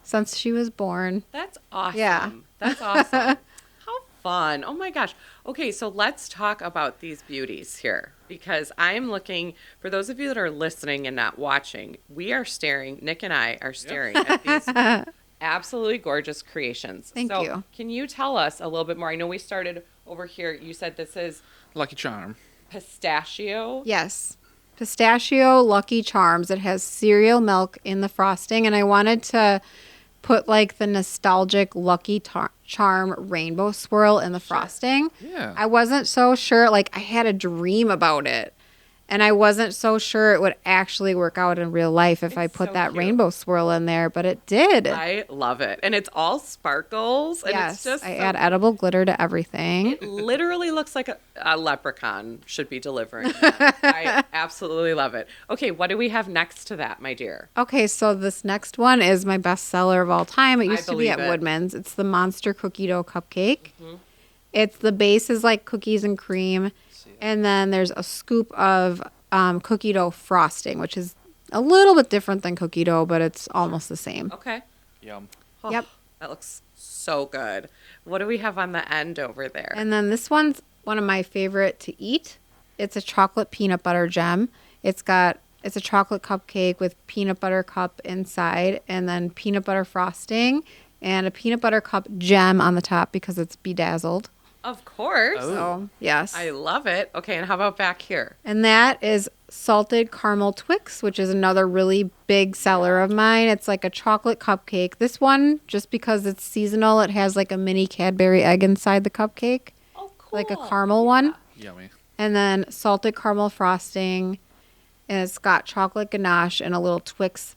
[SPEAKER 3] since she was born.
[SPEAKER 2] That's awesome.
[SPEAKER 3] Yeah.
[SPEAKER 2] That's awesome. How fun. Oh my gosh. Okay, so let's talk about these beauties here because I'm looking, for those of you that are listening and not watching, Nick and I are staring at these absolutely gorgeous creations.
[SPEAKER 3] Thank you.
[SPEAKER 2] Can you tell us a little bit more? I know we started over here. You said this is
[SPEAKER 1] Lucky Charm.
[SPEAKER 2] Pistachio.
[SPEAKER 3] Yes. Pistachio Lucky Charms. It has cereal milk in the frosting, and I wanted to put the nostalgic Lucky Charm rainbow swirl in the frosting.
[SPEAKER 1] Yeah.
[SPEAKER 3] I wasn't so sure. I had a dream about it, and I wasn't so sure it would actually work out in real life if I put that rainbow swirl in there, but it did.
[SPEAKER 2] I love it. And it's all sparkles. And
[SPEAKER 3] yes,
[SPEAKER 2] it's just
[SPEAKER 3] I add edible glitter to everything.
[SPEAKER 2] It literally looks like a leprechaun should be delivering that. I absolutely love it. Okay, what do we have next to that, my dear?
[SPEAKER 3] Okay, so this next one is my best seller of all time. It used to be at
[SPEAKER 2] believe it.
[SPEAKER 3] Woodman's. It's the Monster Cookie Dough Cupcake. The base is like cookies and cream. And then there's a scoop of cookie dough frosting, which is a little bit different than cookie dough, but it's almost the same.
[SPEAKER 2] Okay.
[SPEAKER 1] Yum.
[SPEAKER 2] Oh,
[SPEAKER 3] Yep.
[SPEAKER 2] That looks so good. What do we have on the end over there?
[SPEAKER 3] And then this one's one of my favorite to eat. It's a chocolate peanut butter gem. It's a chocolate cupcake with peanut butter cup inside and then peanut butter frosting and a peanut butter cup gem on the top because it's bedazzled.
[SPEAKER 2] Of course.
[SPEAKER 3] So, yes.
[SPEAKER 2] I love it. Okay, and how about back here?
[SPEAKER 3] And that is salted caramel Twix, which is another really big seller of mine. It's like a chocolate cupcake. This one, just because it's seasonal, it has a mini Cadbury egg inside the cupcake.
[SPEAKER 2] Oh, cool.
[SPEAKER 3] Like a caramel one.
[SPEAKER 1] Yummy.
[SPEAKER 3] And then salted caramel frosting. And it's got chocolate ganache and a little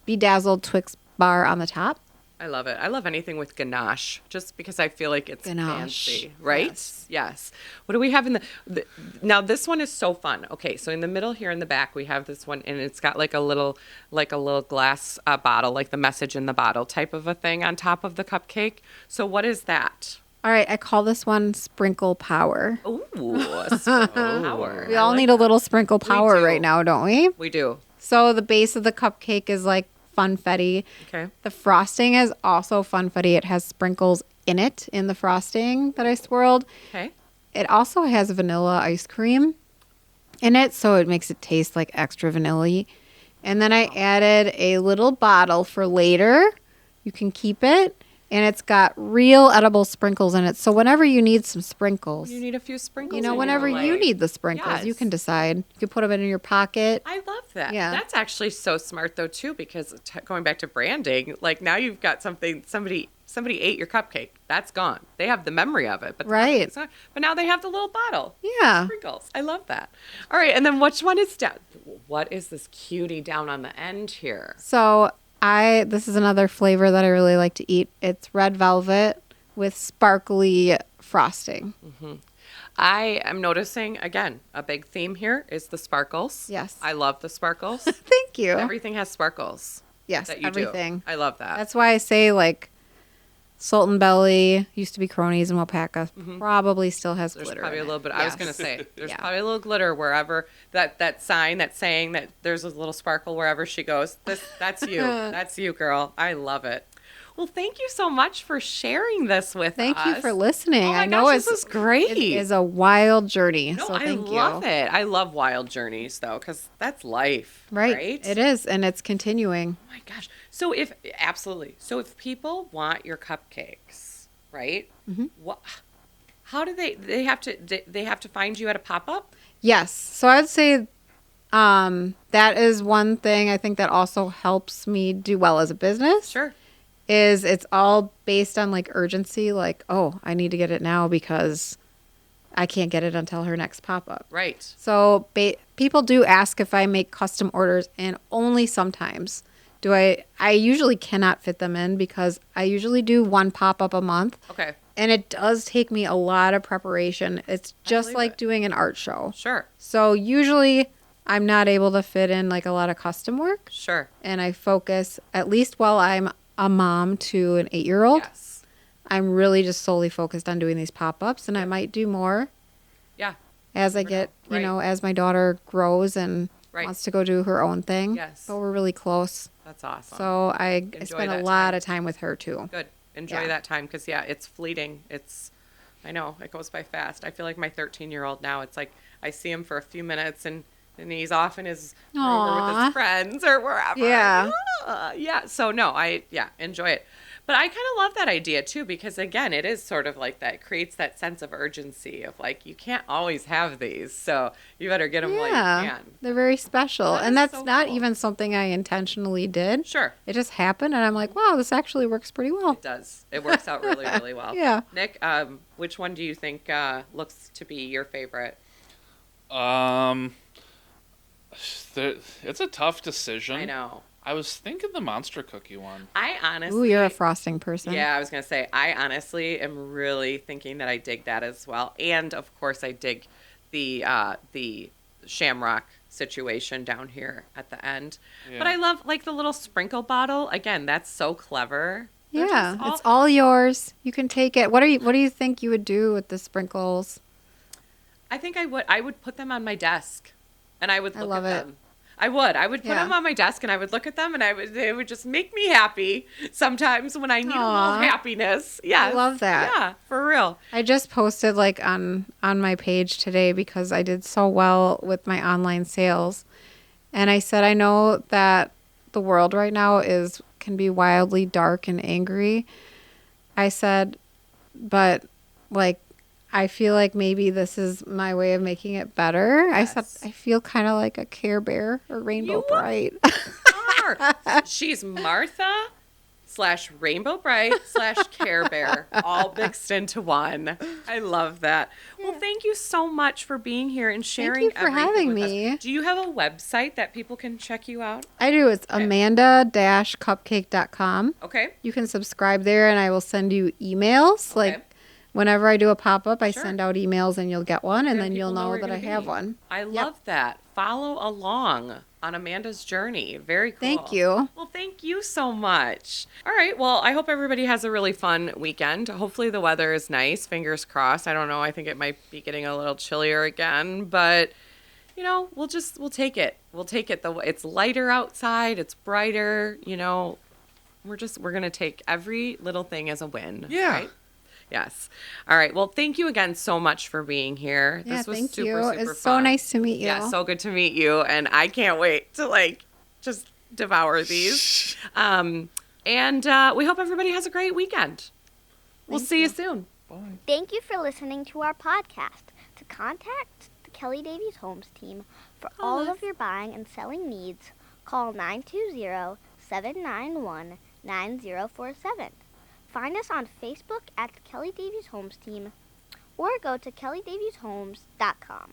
[SPEAKER 3] bedazzled Twix bar on the top.
[SPEAKER 2] I love it. I love anything with ganache, just because I feel like it's fancy, right? Yes. What do we have in the now? This one is so fun. Okay, so in the middle here in the back, we have this one, and it's got a little glass bottle, like the message in the bottle type of a thing on top of the cupcake. So what is that?
[SPEAKER 3] All right, I call this one Sprinkle Power.
[SPEAKER 2] Ooh, sprinkle power.
[SPEAKER 3] We all need a little sprinkle power right now, don't we?
[SPEAKER 2] We do.
[SPEAKER 3] So the base of the cupcake is funfetti.
[SPEAKER 2] Okay.
[SPEAKER 3] The frosting is also funfetti. It has sprinkles in it, in the frosting that I swirled.
[SPEAKER 2] Okay.
[SPEAKER 3] It also has vanilla ice cream in it, so it makes it taste like extra vanilla-y. And then I added a little bottle for later. You can keep it. And it's got real edible sprinkles in it. So whenever you need some sprinkles,
[SPEAKER 2] You need a few sprinkles.
[SPEAKER 3] whenever you need the sprinkles, you can decide. You can put them in your pocket.
[SPEAKER 2] I love that.
[SPEAKER 3] Yeah.
[SPEAKER 2] That's actually so smart though too, because going back to branding, now you've got something. Somebody ate your cupcake. That's gone. They have the memory of it, but
[SPEAKER 3] Right.
[SPEAKER 2] But now they have the little bottle.
[SPEAKER 3] Yeah.
[SPEAKER 2] Sprinkles. I love that. All right, and then which one is down? What is this cutie down on the end here?
[SPEAKER 3] So This is another flavor that I really like to eat. It's red velvet with sparkly frosting.
[SPEAKER 2] Mm-hmm. I am noticing, again, a big theme here is the sparkles.
[SPEAKER 3] Yes.
[SPEAKER 2] I love the sparkles.
[SPEAKER 3] Thank you.
[SPEAKER 2] Everything has sparkles.
[SPEAKER 3] Yes,
[SPEAKER 2] that you
[SPEAKER 3] everything.
[SPEAKER 2] Do. I love that.
[SPEAKER 3] That's why I say, like, Sultan Belly used to be Cronies and Wapaka. Probably still has
[SPEAKER 2] there's
[SPEAKER 3] glitter.
[SPEAKER 2] Probably
[SPEAKER 3] in
[SPEAKER 2] a little bit.
[SPEAKER 3] Yes.
[SPEAKER 2] I was going to say, there's probably a little glitter wherever that sign that's saying that there's a little sparkle wherever she goes. That's you. That's you, girl. I love it. Well, thank you so much for sharing this with us.
[SPEAKER 3] Thank you for listening.
[SPEAKER 2] Oh my
[SPEAKER 3] I know
[SPEAKER 2] gosh, this was great.
[SPEAKER 3] It is a wild journey.
[SPEAKER 2] No,
[SPEAKER 3] so thank you.
[SPEAKER 2] I love it. I love wild journeys, though, because that's life. Right?
[SPEAKER 3] It is, and it's continuing.
[SPEAKER 2] Oh my gosh. So if people want your cupcakes, right? What? How do they have to find you at a pop-up?
[SPEAKER 3] Yes. So I would say that is one thing I think that also helps me do well as a business.
[SPEAKER 2] Sure.
[SPEAKER 3] Is it's all based on like urgency, like, oh, I need to get it now because I can't get it until her next pop-up.
[SPEAKER 2] Right.
[SPEAKER 3] So people do ask if I make custom orders, and only sometimes do I usually cannot fit them in because I usually do one pop-up a month.
[SPEAKER 2] Okay.
[SPEAKER 3] And it does take me a lot of preparation. It's just like doing an art show.
[SPEAKER 2] Sure.
[SPEAKER 3] So usually I'm not able to fit in like a lot of custom work.
[SPEAKER 2] Sure.
[SPEAKER 3] And I focus, at least while I'm a mom to an 8-year-old.
[SPEAKER 2] Yes.
[SPEAKER 3] I'm really just solely focused on doing these pop-ups, and I might do more.
[SPEAKER 2] Yeah.
[SPEAKER 3] As I get, as my daughter grows and wants to go do her own thing.
[SPEAKER 2] Yes.
[SPEAKER 3] But we're really close.
[SPEAKER 2] That's awesome.
[SPEAKER 3] So I spend a lot of time with her too.
[SPEAKER 2] Good. Enjoy that time because, it's fleeting. I know, it goes by fast. I feel like my 13-year-old now, it's like I see him for a few minutes and he's off in his room with his friends or wherever.
[SPEAKER 3] Yeah.
[SPEAKER 2] So no, enjoy it. But I kind of love that idea too, because again, it is sort of like that. It creates that sense of urgency of like, you can't always have these. So you better get them while you can.
[SPEAKER 3] They're very special. And that's not even something I intentionally did.
[SPEAKER 2] Sure.
[SPEAKER 3] It just happened. And I'm like, wow, this actually works pretty well.
[SPEAKER 2] It does. It works out really, really well.
[SPEAKER 3] Yeah.
[SPEAKER 2] Nick, which one do you think looks to be your favorite?
[SPEAKER 1] It's a tough decision.
[SPEAKER 2] I know.
[SPEAKER 1] I was thinking the Monster Cookie one.
[SPEAKER 2] I honestly...
[SPEAKER 3] Ooh, you're a frosting person.
[SPEAKER 2] Yeah, I was going to say, I honestly am really thinking that I dig that as well. And, of course, I dig the shamrock situation down here at the end. Yeah. But I love, like, the little sprinkle bottle. Again, that's so clever.
[SPEAKER 3] Yeah, it's all yours. You can take it. What do you think you would do with the sprinkles?
[SPEAKER 2] I think I would put them on my desk. And I would look at them.
[SPEAKER 3] It.
[SPEAKER 2] I would put them on my desk and I would look at them and they would just make me happy sometimes when I need a little happiness. Yeah.
[SPEAKER 3] I love that.
[SPEAKER 2] Yeah, for real.
[SPEAKER 3] I just posted like on my page today because I did so well with my online sales. And I said, I know that the world right now can be wildly dark and angry. I said, but like, I feel like maybe this is my way of making it better. Yes. I said, I feel kind of like a Care Bear or Rainbow Bright.
[SPEAKER 2] She's Martha / Rainbow Bright / Care Bear, all mixed into one. I love that. Yeah. Well, thank you so much for being here and sharing everything.
[SPEAKER 3] Thank you for having me.
[SPEAKER 2] Us. Do you have a website that people can check you out?
[SPEAKER 3] I do. It's Amanda-Cupcake.com.
[SPEAKER 2] Okay.
[SPEAKER 3] You can subscribe there and I will send you emails. Okay. Like, whenever I do a pop-up, I send out emails and you'll get one, and then you'll know that I have one.
[SPEAKER 2] I love that. Follow along on Amanda's journey. Very cool.
[SPEAKER 3] Thank you.
[SPEAKER 2] Well, thank you so much. All right. Well, I hope everybody has a really fun weekend. Hopefully the weather is nice. Fingers crossed. I don't know. I think it might be getting a little chillier again, but we'll take it. We'll take it. It's lighter outside. It's brighter. We're going to take every little thing as a win.
[SPEAKER 1] Yeah.
[SPEAKER 2] Right? Yes. All right. Well, thank you again so much for being here.
[SPEAKER 3] Yeah,
[SPEAKER 2] this was
[SPEAKER 3] thank
[SPEAKER 2] super,
[SPEAKER 3] you.
[SPEAKER 2] super
[SPEAKER 3] It's
[SPEAKER 2] fun.
[SPEAKER 3] so nice to meet you.
[SPEAKER 2] Yeah, so good to meet you. And I can't wait to just devour these. And we hope everybody has a great weekend. We'll see you soon.
[SPEAKER 1] Bye.
[SPEAKER 4] Thank you for listening to our podcast. To contact the Kelly Davies Homes team for all of your buying and selling needs, call 920-791-9047. Find us on Facebook at the Kelly Davies Homes team or go to kellydavieshomes.com.